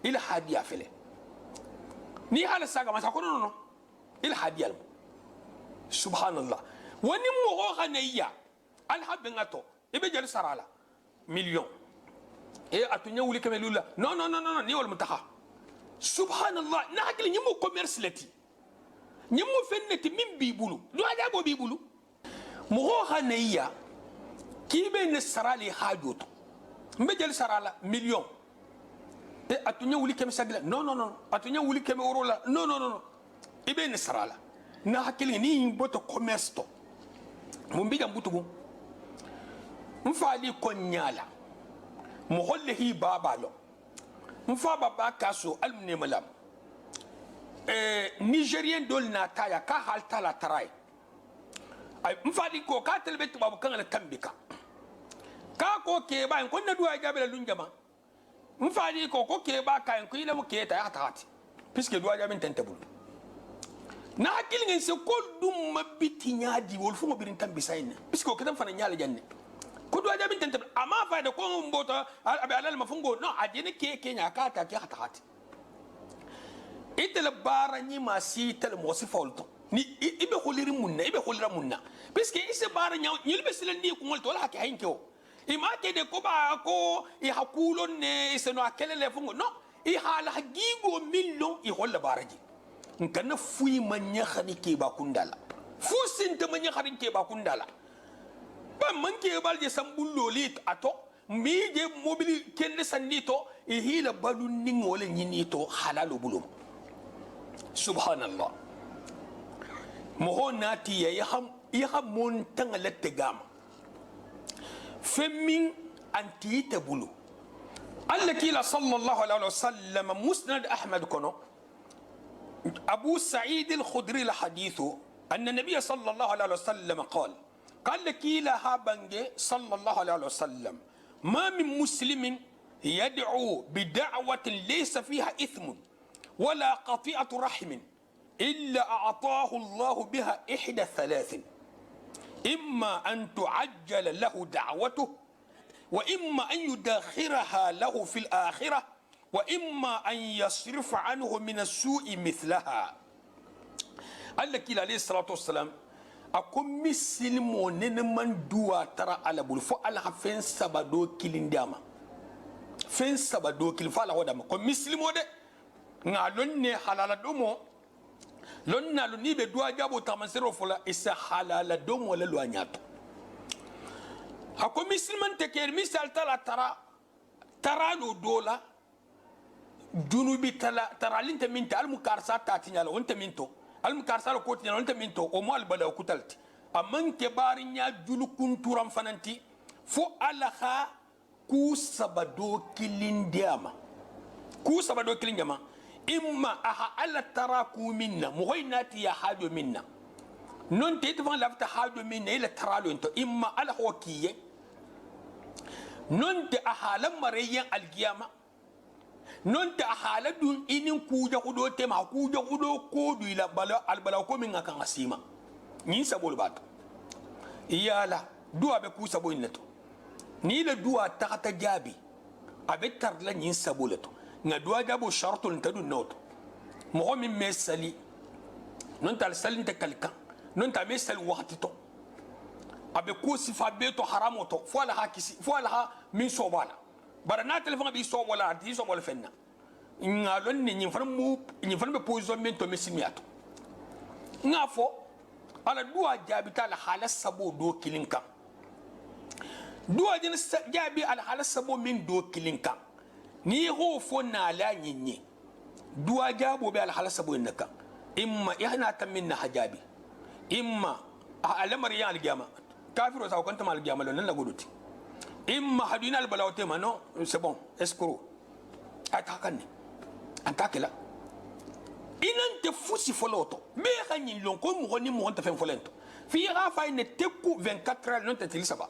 il hadiya fele ni hala saga ma sa ko non il hadiya subhanallah woni mo xo xanayya al habengato ibe jël sarala million e atunya wuli kamelula non ni wal mutaha subhanallah na hakili ñimo commerce lati ñimo fenneti min bibulu do ada go bibulu mo ho hanayya kibe ne sarali hajoto mbe jël sarala million e atunya wuli kem sagla non atunya wuli kem euro la non ibe ne sarala na hakili ni boto commerce to mo mbiga mbutugo mfali konyala mo hollehi babalo mfa baba kaso almne malam nigérien dol na taya ka halta la taray ay mfa di ko ka telbet babu kan al kambika ka ko ke ba ko na duwa jabela lunjama mfa di ko ke ba ka ko ila mo ke ta hatati puisque duwa jabin tentabul na hakil ngin se ko dum mabiti nyaadi wol fu mo birin tambisayna puisque ko tan fana nyaala janne ko do ajabin tante ama fa da ko mbota abi alal mafungo no adine ke nya ka ta ke hata hati itel barani ma si tel mo si folto ni ibe kholiri munna puisque ise baranya ni be silen ni ko ngolto wala ke hinke o ima ke de ko ba ko i hakulon ne ise no akelele fungo no i hala gigo million i holla baraji ngana fuyi manya khani ke ba kundala fu sinte manya khani ke ba kundala ba manke balje sambullo lit ato mije mobili kende sannito e hila balu ningole nyinito halalu bulum subhanallah mo nati ya mon tangala tegam femin anti tabulu allati la sallallahu alaihi wasallam musnad ahmad kono abu sa'id al-khudri al-hadith anna nabiy sallallahu alaihi wasallam qala قال لك لها بنجي صلى الله عليه وسلم ما من مسلم يدعو بدعوة ليس فيها إثم ولا قطيعة رحم إلا أعطاه الله بها إحدى الثلاث إما أن تعجل له دعوته وإما أن يدخرها له في الآخرة وإما أن يصرف عنه من السوء مثلها قال لك عليه الصلاة والسلام akom misilimo nene man duwa tara ala bul fo ala fen sabado kilindama fen sabado kil fala wadama ko misilimo de ngalon ne halala domo lonna lo ni be duwa jabo tamansero fola isa halala domo la lo anyato akom misilman te ker misal tala tara lo dola junubi tara linta minta al mukarsa tatinyala wonta minto alm karsala ko tinya on taminto o mo albada kutalti amman ke barinya julu kunturam fananti fo alaha ku sabado kilin diama ku sabado kilin jama imma aha alla taraku minna muhaynati ya hado minna non te tvan lafta hado minna ila taralo into imma ala hokiye non te ahala mariyan algiyama non te ahala dun inin kuja kudo tema kuja kudo ko du ila bala albala ko min kan asima ni sabol bat iyala duwa be ku sabo innato ni la duwa takata jabi abe tarla ni sabolato nga duwa jabo shartul tadu noto mo min mesali non tal salinte kalkan non ta mesal waqti to abe ko sifa be to haramo to fo la hakisi fo la min sobala barana telefon bi sobola di sobol fenna nga lon ni nyi fan be position men to mesimiato nga fo ala duwa jabi tal hala sabo do kilinka duwa jin jabi al hala sabo min do kilinka ni ho fo na la nyinyi duwa jabo be al hala sabo naka imma ihna taminna hajabi imma alamar ya algiyama kafiru sa kwanta mal algiyama lon la goduti imma hadina al balawte ma non c'est bon escroc atakanne antakela inante fusi foloto be xagni lon ko mo ni mo ta fen folento fi ra fay ne tekku 24 heures non te saba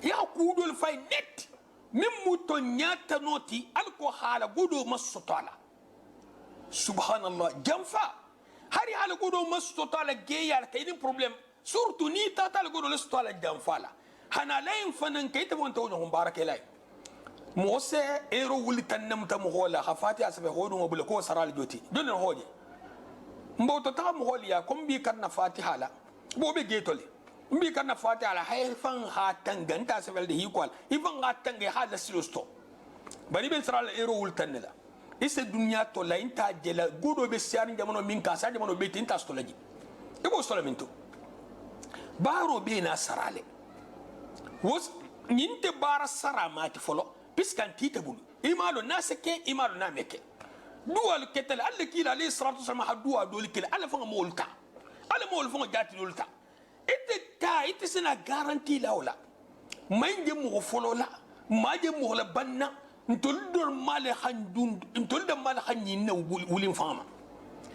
ya ku dol fay net min muto nyata noti alko hala godo masotala subhanallah jamfa hari hala godo masotala geyal kayni problem surtout ni tata le godo le stala jamfa la hana lain fanan kayta wonta won baraka lay mo se ero wuli tannam ta mo hola khafati asabe hodo mo bula ko saral joti don hoje mbo to ta mo holiya kombi karna fatiha la bo be getole mbi karna fatiha la hay fan ha tanganta asabe de hikwal ifan ha tangay ha la silosto bari ben saral ero wuli tannela ise dunya to la inta jela godo be siarin jamono min ka sa jamono be tinta stolaji ibo stolaminto baro be na sarale wos ninte bara sara mati folo piskan tita bulu imalo naseke imalo nameke duwal ketel alle kila alayhi salatu wasallam hadwa dol kila ala fanga molta ala mol fanga jati dolta ite sina garanti lawla manje mo folo la maje mo la banna ntol dor male handun ntol da male hanyin na wulin fama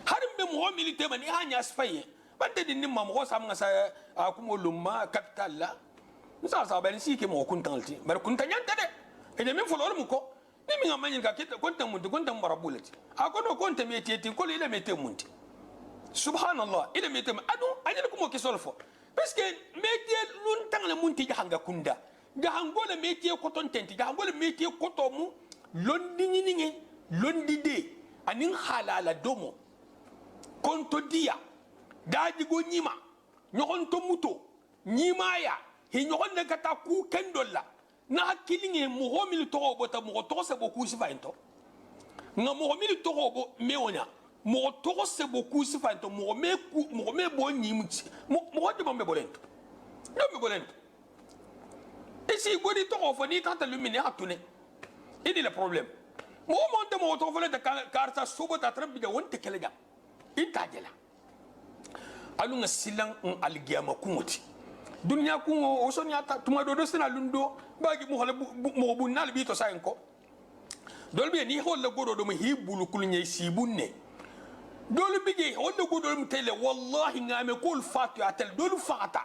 harim be mo milite man hanya sfaye bande din nimma mo sam ngasa akumo lumma capital la nsa ben si ke mo kuntanti bar kuntanyanta de ede min folor mu ko ni mi ngamanyin ka kete kontan mun kontan marabulati akodo konta meteti ko ile mete munti subhanallah ile mete adu ajel ko mo ke solfo parce que mete lun tang la munti jahanga kunda jahangole mete ko ton tenti jahangole mete ko to mu londi nyinge londi de anin halala domo konto dia daji go nyima nyokon to muto nyima ya hi nyokon de kata ku kendolla na hakilinge mo mil to bota mo to se beaucoup sifainto nga mo mil to bo meonya mo to se beaucoup sifainto mo me bo nyimti mo de bombe bolento no me bolento et si godi to fo ni tata lumine hatune idi le problème mo monte mo to fo le de karta subota trabbi de wonte keleja intajela alu nga silang algiyama kumoti dunya kungo osonya ta tuma do sina lundo bagi mo bunal bi to sayenko dolbi ni holla godo do mo hibulu kulnye sibunne dolbi je holla godo mo tele wallahi ngame kul fatu atel dolu fata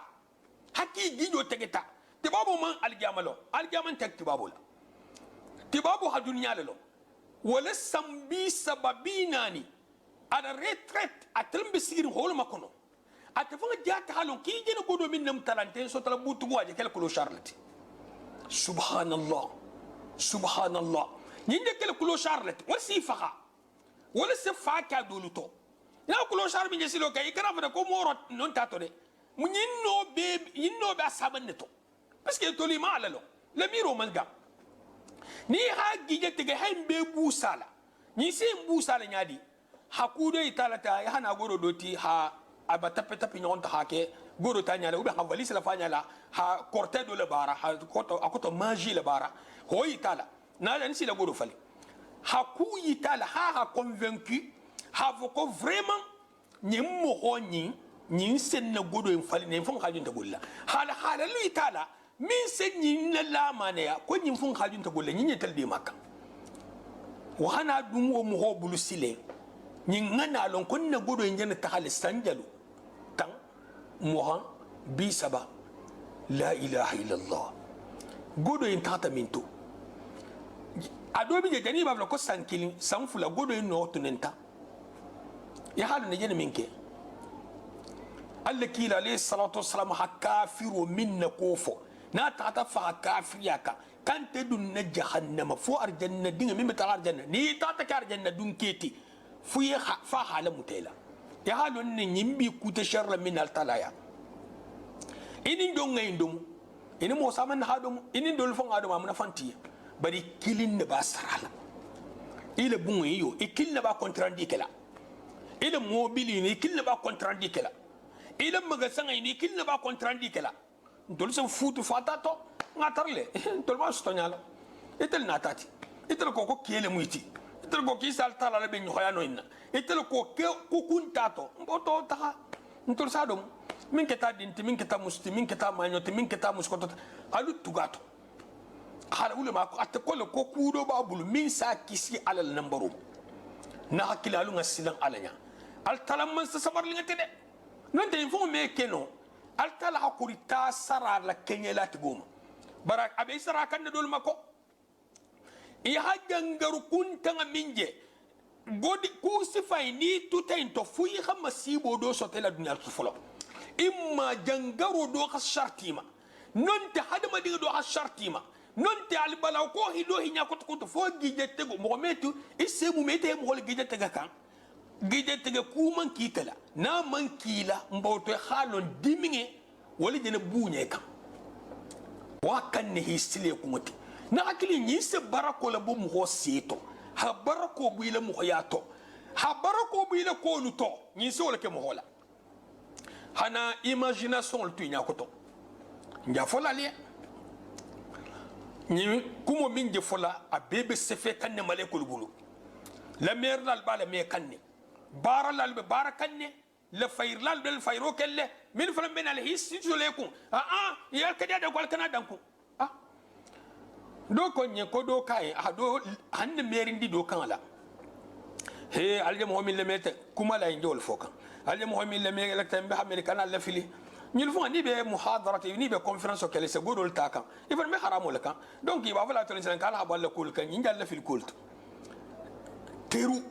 hakki gijo tegeta te babu man algyaman tek te babu la te babu ha dunya lo wala sambi sababinani ala retraite atel bisir hol makono atafanga jata halon ki jeno godo min nam talante so tala butu waje kel kulo charlati subhanallah nyinde kel kulo charlati wal sifaha wala sifaka doluto ya kulo char min jesilo kay kana fa ko morot non tato de mu nyinno be asaban neto parce que to li mala lo le miro manga ni ha gije tege haimbe busala ni se busala nyadi hakudo italata ya hana godo doti ha aba tapetapi nyonta hake goro tanyala ube ha valise la fanyala ha corté do le bara ha akoto magie le bara ho itala na la nsi la goro fali ha ku itala ha convaincu ha voko vraiment nyimmo ho nyin sen na godo en fali ne fon ha junta golla hala lu itala min se nyin la mane ya ko nyin fun khajun ta golle nyin tel di makka wa hana dum wo mo hobulu sile nyin ngana lon kon na godo nyen ta hal sanjalu tan mohan bi saba la ilaha illallah godo in tata minto adobi je jani babla ko sankilin sanfula godo in no tunenta ya halu ne jeni minke Allah kila alayhi salatu wassalam hakafiru minna kofo na tata fa kafiriyaka kan te dun na jahannama fo arjanna dinga min ta arjanna ni tata ka arjanna dun keti fu ya fa hala mutela ya halu ne nyimbi kuta sharra min al talaya inin don ngay ndum ini mo saman hadum ini dol fon adum amna fanti bari kilin ne ba sarala ila bungo yo ikil ne ba contrandikela ila mobili ni ikil ne ba contrandikela ila magasan ni ikil ne ba contrandikela dol sen futu fatato ngatarle dol ba stonyala itel natati itel ko kele muiti itel ko ki sal tala be nyoya no inna itel ko ke ku kuntato mboto ta ntol sadum min keta dinti min keta musti min keta manyoti min keta muskoto alu tugato hala ulama ko atakole ko kudo babulu min sa kisi alal nambaru na hakila alu ngasilan alanya al talam man sa sabar lingati de nante info me keno al tala hakuri ta sara la kenyelat goma barak abe sara kan dol mako i hajangaru kuntanga minje godi ku sifay ni tutayn to fuyi xama sibo do sotela dunya folo imma jangaro do khas shartima nonte hadama diga do khas shartima nonte al balaw ko hido hinya ko to fo gijete go mo metu isemu mete mo hol gijete ga kan gijete ga ku man kitala na man kila mboto halon diminge wali dina buñe kan wa kan ne hisile ko moti na akili ni se barako la bu mo seto ha barako bu ila mo yato ha barako bu ila ko nuto ni se wala ke mo hola hana imagination tu nya koto nja fola le ni kumo min je fola a bebe sefe kanne malekul bulu la mer lal bala me kanne bara lal be bara kanne la fayr lal bel fayro kelle min fala ben al his jolekum yal kadi da gol kana danku do ko nye ko do kai do hande merindi do kan la he alje mo min le mete kuma la ndol fokan alje mo min le me la tambe americana la fili ñil fo ni be muhadarati ni be conférence kele se godol takan ifan me haramu la kan donc il va falloir to sen kala habal kul kan ñi dal fil kult teru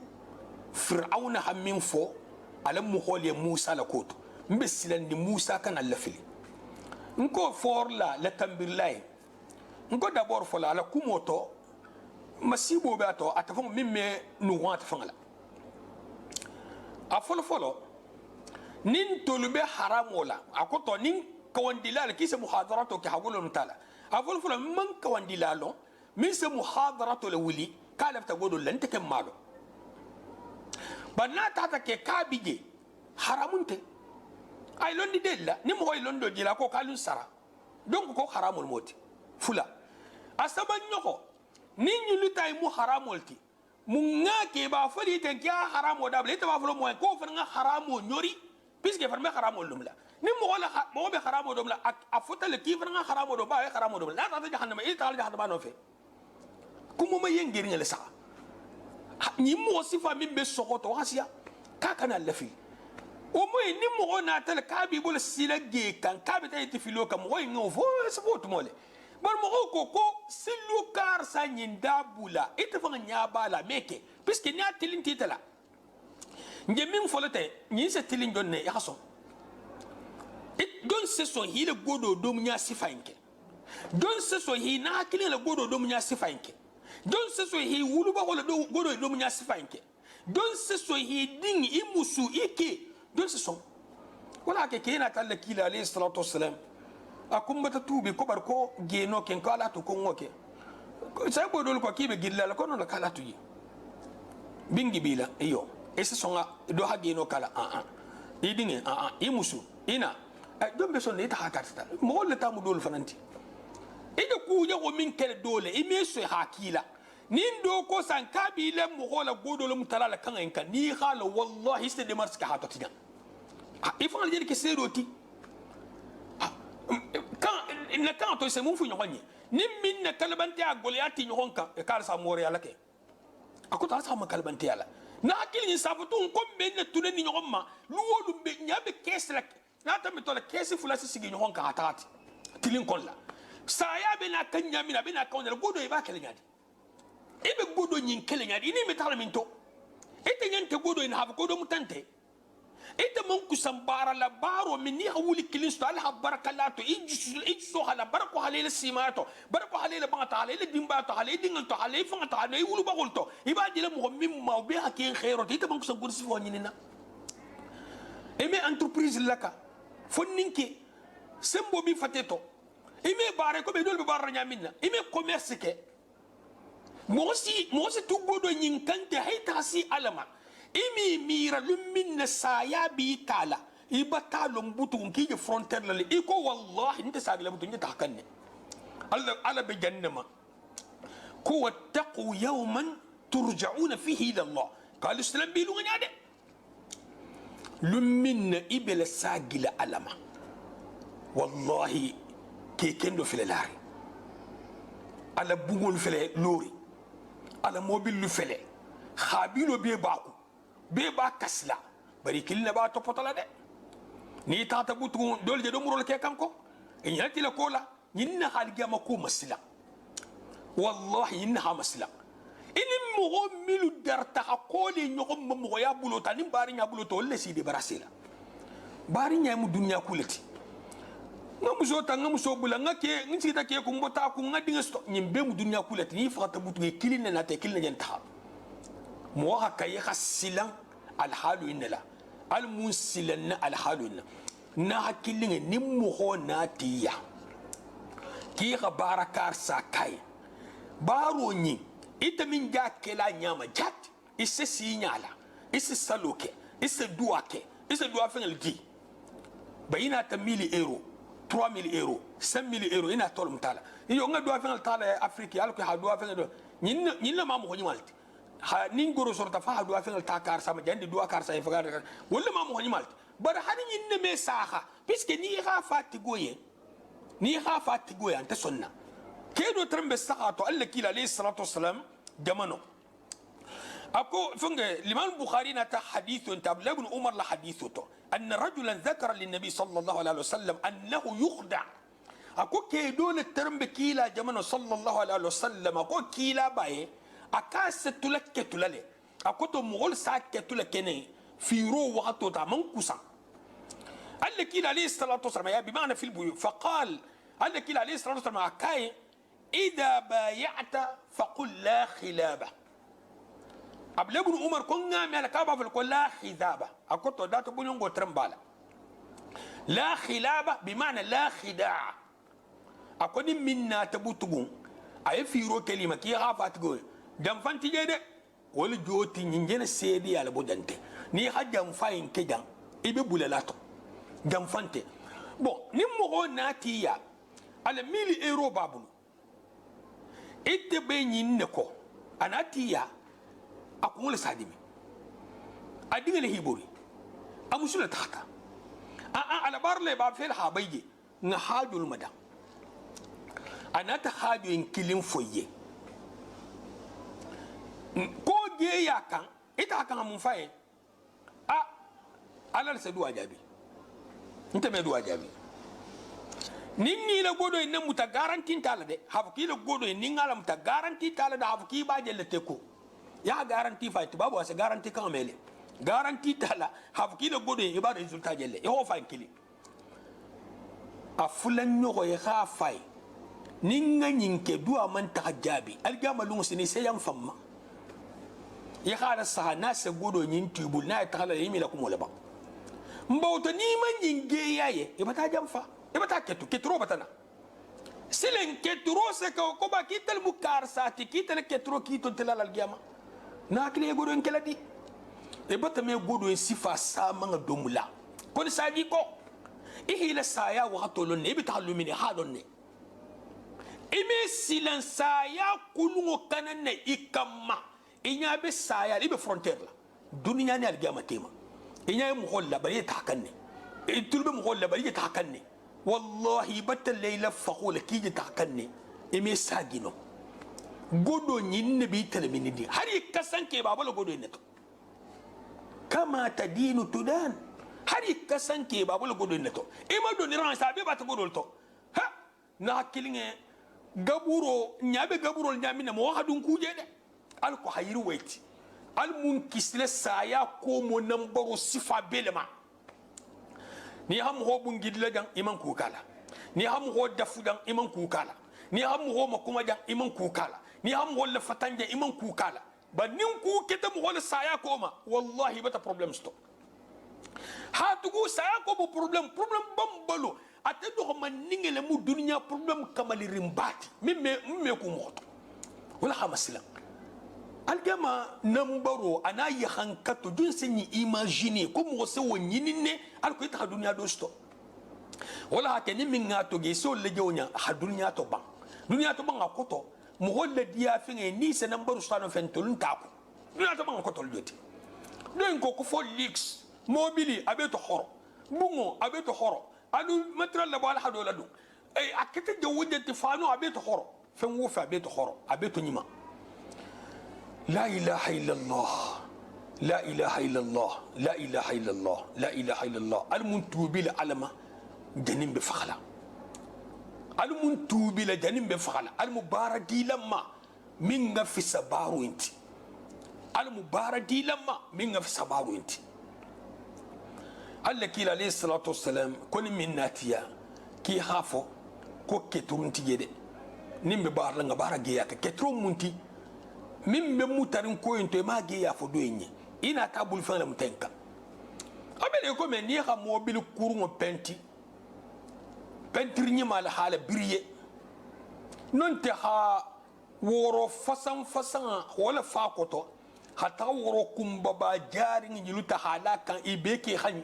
fir'auna hammin fo alam mu kholiye musa la koto mbe silandi musa kan la fili nko for la tambirlay nko d'abord fo la kumoto masibo be ato atafon mimme nu wata fangala a folo nin tolube haramola akoto nin kawandilal kise muhadarato ke hagolo mtala a folo man kawandilalo min se muhadarato le wuli kala ta godo lante ke malo banna tata ke kabije haramunte ay londi della ni mo hoy londo jila ko kalun sara donc ko haramul moti fula asaba nyoko ni nyulutay mu haramolti mu ngake ba fali tan kya haramo dable ta ba falo mo ko fa nga haramo nyori puisque fa me haramo lumla ni mo wala mo be haramo dumla a fota le ki fa nga haramo do ba haramo do la ta jahannama ita al jahannama no fe kuma ma yengeri ngale sa ni mo sifa min be sokoto hasiya ka kana lafi o moy ni mo na tel ka bi bol sila ge kan ka be tay tifilo kam moy ngo fo sabot mole bar mo ko silu kar sa nyinda bula ite fa nya bala meke puisque ni atilin titala nge min folote ni se tilin donne ya so it don se so hi le godo dom nya sifanke don se so hi na kilin le godo dom nya sifanke don se so hi wulu ba wala do godo dom nya sifanke don se so hi ding imusu ike don se so wala ke kina talla kila alayhi salatu wassalam akum bata tubi ko bar ko geno ken kala to ko ngoke sai bodol ko kibe gilla ko no la kala to yi bingi bila iyo ese songa do ha geno kala idinge imusu ina dombe son ita hakata mo le tamu dol fananti ida ku ya o min kele dole ime so hakila nin do ko san kabile mo hola godol mutala kan en kan ni hala wallahi ste de mars ka hatatiga ifan je ke seroti kan na kan to se mun fu nyonye ni min na kalbanti a goliati nyonka e kal sa mori ala ke akuta sa ma kalbanti ala na hakili ni sabutu ko men na tunen ni nyoma luwo be nyabe kesla na ta metola kesi fulasi sigi nyonka atati tilin kolla saya be na kan nyamina be na kan godo e ba kele nyadi e be godo nyin kele nyadi ni metala minto ite nyante godo ina hab godo mutante ite mon kusambara la baro minni hawuli kilisto ala barakalato ijso hala barako halele simato barako halele bangata halele dimbato halele dingalto halele fangata halele wulu bagolto ibaji la mo mimma be hakin khairot ite mon kusam gursi fo nyinina eme entreprise laka fonninki sembo bi fateto eme bare ko be dol be barra nyamina eme commerce ke mosi tu godo nyin kante hayta si alama imi mira lumin na saya bi tala iba talon butun ki frontier la iko wallahi nta sagla butun ta kanne Allah ala bi jannama ku wattaqu yawman turja'una fihi ila Allah qal islam bi lu ngade lumin ibel sagila alama wallahi ke kendo fele lari ala bugol fele lori ala mobil lu fele khabilo be baku be ba kasla bari kilna ba to potala de ni tata butu dol je do murol ke kanko e nyati la kola nyinna halga mako masla wallahi inna masla ini mo milu darta qoli nyogom mo ya bulo tanim bari nya bulo to le sidi barasila bari nya mu dunya kulati ngamu so ta ngamu so bula ngake ngi ta ke ko mbota ko ngadi ngasto nyimbe mu dunya kulati ni fata butu ke kilina na te kilina jenta mo haka yi khasilan alhalu inna almunsilan alhalu inna na hakilin ni mo ho na tiya ki ga barakar sakai baro ni ita min ja kela nyama jat isse sinyala isse saloke isse duake isse dua fengal di bayina ta 1000 euro 3000 euro 5000 euro ina tolum tala yo nga dua fengal tala afrique yalla ko ha dua fengal nyinna ma mo ko nyimalti ha nin goro sorta fa ha dua fengal takar sama jandi dua kar sa faga wala ma mo ko nyimalti bar hani nyinna me saha puisque ni ha fati goye anta sonna kedo trembe saha to alla kila alayhi salatu wassalam jamano ako funge liman bukhari na ta hadithu tabla ibn umar la hadithu to أن رجلا ذكر للنبي صلى الله عليه وسلم أنه يخدع أكو كيدو الترم بكيلا جمانو صلى الله عليه وسلم أكو كيلا باي أكاس تلك تلالي أكو تو مغول ساك تلكني في رو وقتو تا منكسا قال كيلا عليه الصلاة والسلام يا بمعنى في البيوت فقال قال كيلا عليه الصلاة والسلام أكاي إذا بايعت فقل لا خلابة abla ibn umar ko ngami ala kaba fil la khidaba akoto dato bunyo ngo trembala la khilaba bimana la khidaa akoni minna tabutugun ay firo kelima ki hafat go dam fanti jede wol joti nyingene sedi ala bodante ni hajjam fayin kejan ibe bulalato dam fante bon ni mo natiya ala 1000 euro babulu ite be nyinne ko anatiya akungole sadimi adigale hibori amusula tata ala barle ba fel habayje nga hajul madam anata haju en kilin foye ko ge yakan ita kan mun faye alal se duwa jabi nte me duwa jabi ninni la godo en muta garanti tala de hafki la godo en ningala muta garanti tala da hafki ba jelle teko ya garanti fight babu wasa garanti kan mele garanti tala hafki la godo e ba resultat jelle e ho fa kili a fulan no e kha fay ninga nyinke duwa man tajabi aljama lungu sini se yam famma ya khala sahana se godo nyin tubul na ta khala yimi la kumo la ba mbawto ni man nyinge yaye e bata jam fa e bata ketro batana silen ketro se ko ba kital mukar sati kital ketro kito tilal aljama na kile godo en keladi e bata me godo en sifa sama nga domula kon saji ko ihila saya wa hatolon ne bi tahallumini halon ne ime silan saya kulungo kanane ikamma inya be saya libe frontière la dunya ne algama tema inya mu holla bari ta kanne e tulbe mu holla bari ta kanne wallahi batta layla faqula kije takanne e me sagino godo nyinne bi telebini di hari kasanke babala godo neto kama tadinu tudan hari kasanke babala godo neto e ma do ni ran sabe bat godo to ha na kilinge gaburo nyabe gaburo nyami na mo hadun kuje de al ko hayru waiti al mun kisle saya ko mo nambaro sifa belema ni ham ho bungidla dang iman kukala ni ham ho dafu dang iman kukala ni ham ho makuma dang iman kukala ni ham ho la fatanja iman kukala ba nin ku keta mo wala saya ko ma wallahi bata problem sto ha tugu saya ko bo problem bambalo ate do man ningele mu dunya problem kamali rimbati mimme ku moto wala khamasila algama nambaro ana yi hankato dun sanyi imagine ko mo se wonyini ne alko ita dunya do sto wala hake ni min ngato ge so le jonya ha dunya to bang akoto mo holle dia finge ni se nambaro stano fentolun tapo dunya to bang akoto joti don ko fo leaks mobili abeto horo bungo abeto horo adu matral la bala hado la du ay akete de wonde fano abeto horo fen wo fa abeto horo abeto nyima لا إله إلا الله لا إله إلا الله لا إله إلا الله لا إله إلا الله المنتوبي لعلمة جنين بفخلا المنتوبي لجنين بفخلا المباردي لما من في سبارو انت المباردي لما من في سبارو انت الله كي عليه الصلاة والسلام كون من ناتيا كي خافو كو كترون تيجي نيم ببار لنغ بارا جياك كترون منتي min be mutarin ko into ma ge ya fo doyenye ina tabul fa la mutenka abele ko men ni ha mobil kurungo pentir ni mal hala briye non te ha woro fasan wala fa koto hata woro kumba ba jari ni luta hala kan ibeke hani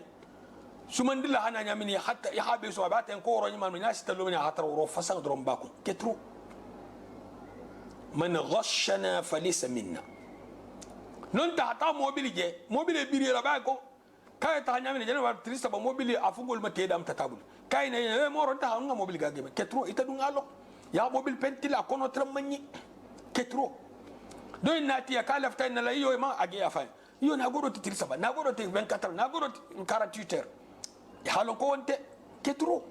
sumandila hana nyamini hatta ya habe so abata ko woro ni mal ni asita lo ni hata woro fasan drom bako ketru من غشنا فليس منا نونتا حتى موبيل بيري رباكو كاي تا نيامي جنا تريسا با موبيل افغول ما تيدام تتابل كاي ني مورو تا nga موبيل غاغي كترو ايتا دون الو يا موبيل بنتي لا كونو ترمني كترو دوي ناتي يا كالف تاي نلا يو ما اجي افاي يو ناغورو تريسا با ناغورو تي 24 ناغورو 48 حالو كونت كترو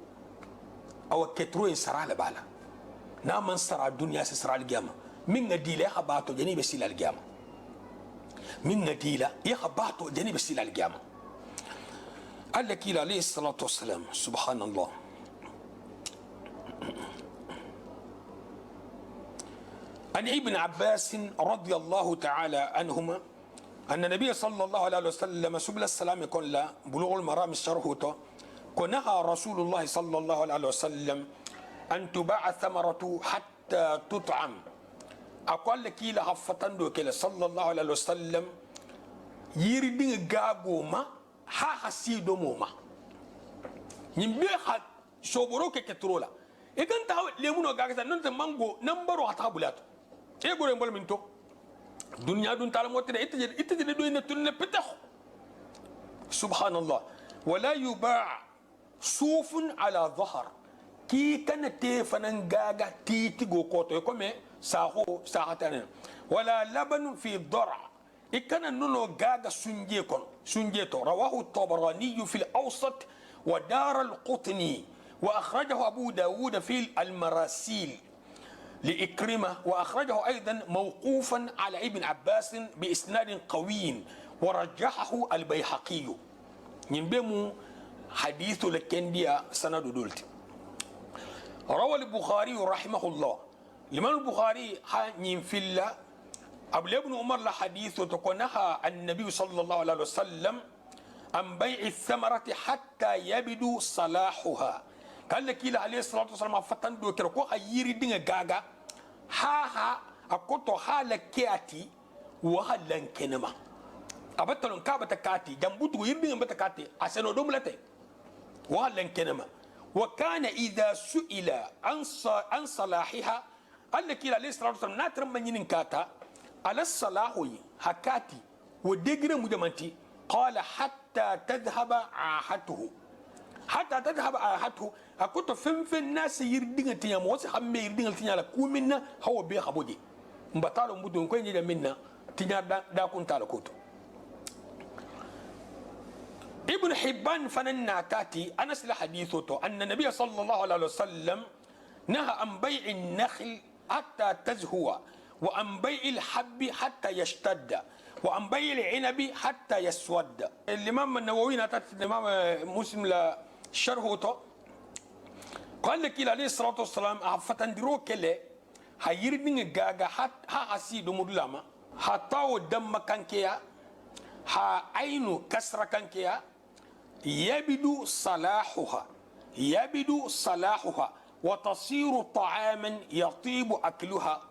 او كترو يسرا لبالا نامن سرا الدنيا سرا القيامه من نديله خباتو جني بسيل القيامه من نديله يخباتو جني بسيل القيامه قال لك عليه الصلاه والسلام سبحان الله عن ابن عباس رضي الله تعالى عنهما ان النبي صلى الله عليه وسلم سبل السلام قال بلوغ المرام شرحه كنها رسول الله صلى الله عليه وسلم أن تباع ثمرة حتى تطعم أقول لك إلى هفتان دو كلا صلى الله عليه وسلم يردين غاغو ما ها حسيدو موما نمبيخ شوبروك كترولا إذن تاو ليمونو غاغسا ننت مانغو نمبرو هتابولات إيه غوري مبال منتو دنيا دون تعلموتنا إتجد دو إنتون بتخ سبحان الله ولا يباع صوف على ظهر ki kana te fanan gaga titi go koto ko me saho sahatana wala laban fi dara ikana nuno gaga sunje to rawahu at-tabarani fi al-awsat wa dar al-qutni wa akhrajahu abu daud fi al-marasil لإكرمة وأخرجه أيضا موقوفا على ابن عباس بإسناد قوي ورجحه البيهقي ينبمو حديث لكنديا سند دولتي روى البخاري رحمه الله لمن البخاري في الله أبو ابن عمر لحديث تكونها النبي صلى الله عليه وسلم عن بيع الثمرة حتى يبدو صلاحها قال لك عليه الصلاة والسلام فتن دو كركو خيري دين غاغا ها أكوتو حالكياتي وهلن كنما أبتلون كابتكاتي جنبوتو يردين بتكاتي أسنو دوملتي وهلن كنما وكان إذا سئل عن صلاحها قال لك عليه الصلاة والسلام ناترم من ينكاتا على الصلاح هكاتي ودقر مجمنتي قال حتى تذهب عاهته حتى تذهب آهته أكنت في الناس يردين تيا موسى هم يردين تيا لا كومنا هو بيها بودي مبتالو مدون كوين جدا منا تيا دا كنت على كوتو ابن حبان فنن تاتي أنس لحديثه أن النبي صلى الله عليه وسلم نهى عن بيع النخل حتى تزهو وعن بيع الحب حتى يشتد وعن بيع العنب حتى يسود. الإمام النووي نتات الإمام مسلم لشرحه قال لك عليه الصلاة والسلام أفتندرو كله هيردين جاجا ها أسيد مدلما هتاو دم كانكيا ها عينو كسر كانكيا يبدو صلاحها وتصير طعاما يطيب أكلها.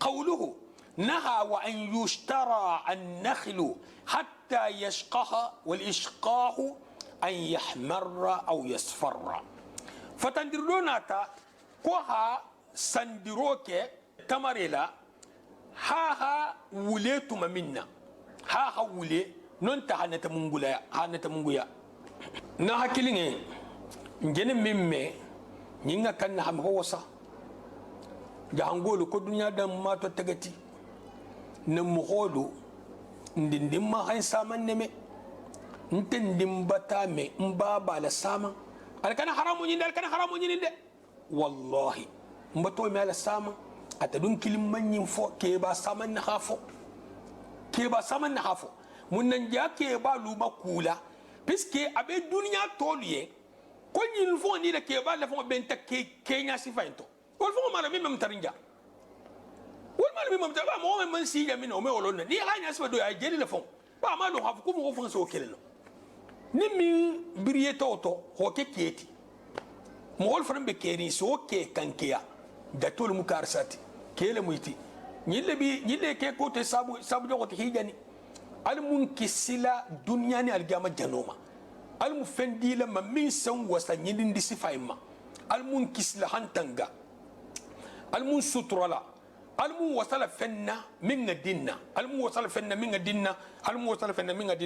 قوله نهى وأن يشترى النخل حتى يشقها والإشقاء أن يحمر أو يصفر. فتندروناتا كوها سندروك تمريلا ها وليتم منا ها ولي ننتهى نتمنغويا نها كيلينغ نجن ميمي نيغا كان هم هوسا جانغولو كو دنيا دم ما تو تغتي نمخودو ندندم ما هاي سامان نمي نتندم باتامي مبابا لسامان الكان حرام ني الكان حرام ني والله مبتو مال سامان atadun kilim manyin fo ke ba saman na hafo mun nan ja ke ba luma kula piske abe duniya toliye ko nyin fo ni da ke ba la fo benta ke kenya sifainto wol fo mara mim tarinja wol mara mim ta ba mo man si ya min o me wolon ni hanya sifa do ya jeli la fo ba ma do hafo ko mo fo so kelelo ni mi biriye toto ho ke keti mo wol fo be keri so ke kankiya da tol mu karsati kele muyti ñille ke ko te sabu jogote hijani almun kisila dunya ni algama janoma almu fendila ma min san wasa ñindindi sifayma almun kisla hantanga almun sutrala almun wasala fenna min dinna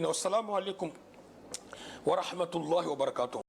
wassalamu alaikum wa rahmatullahi wa barakatuh.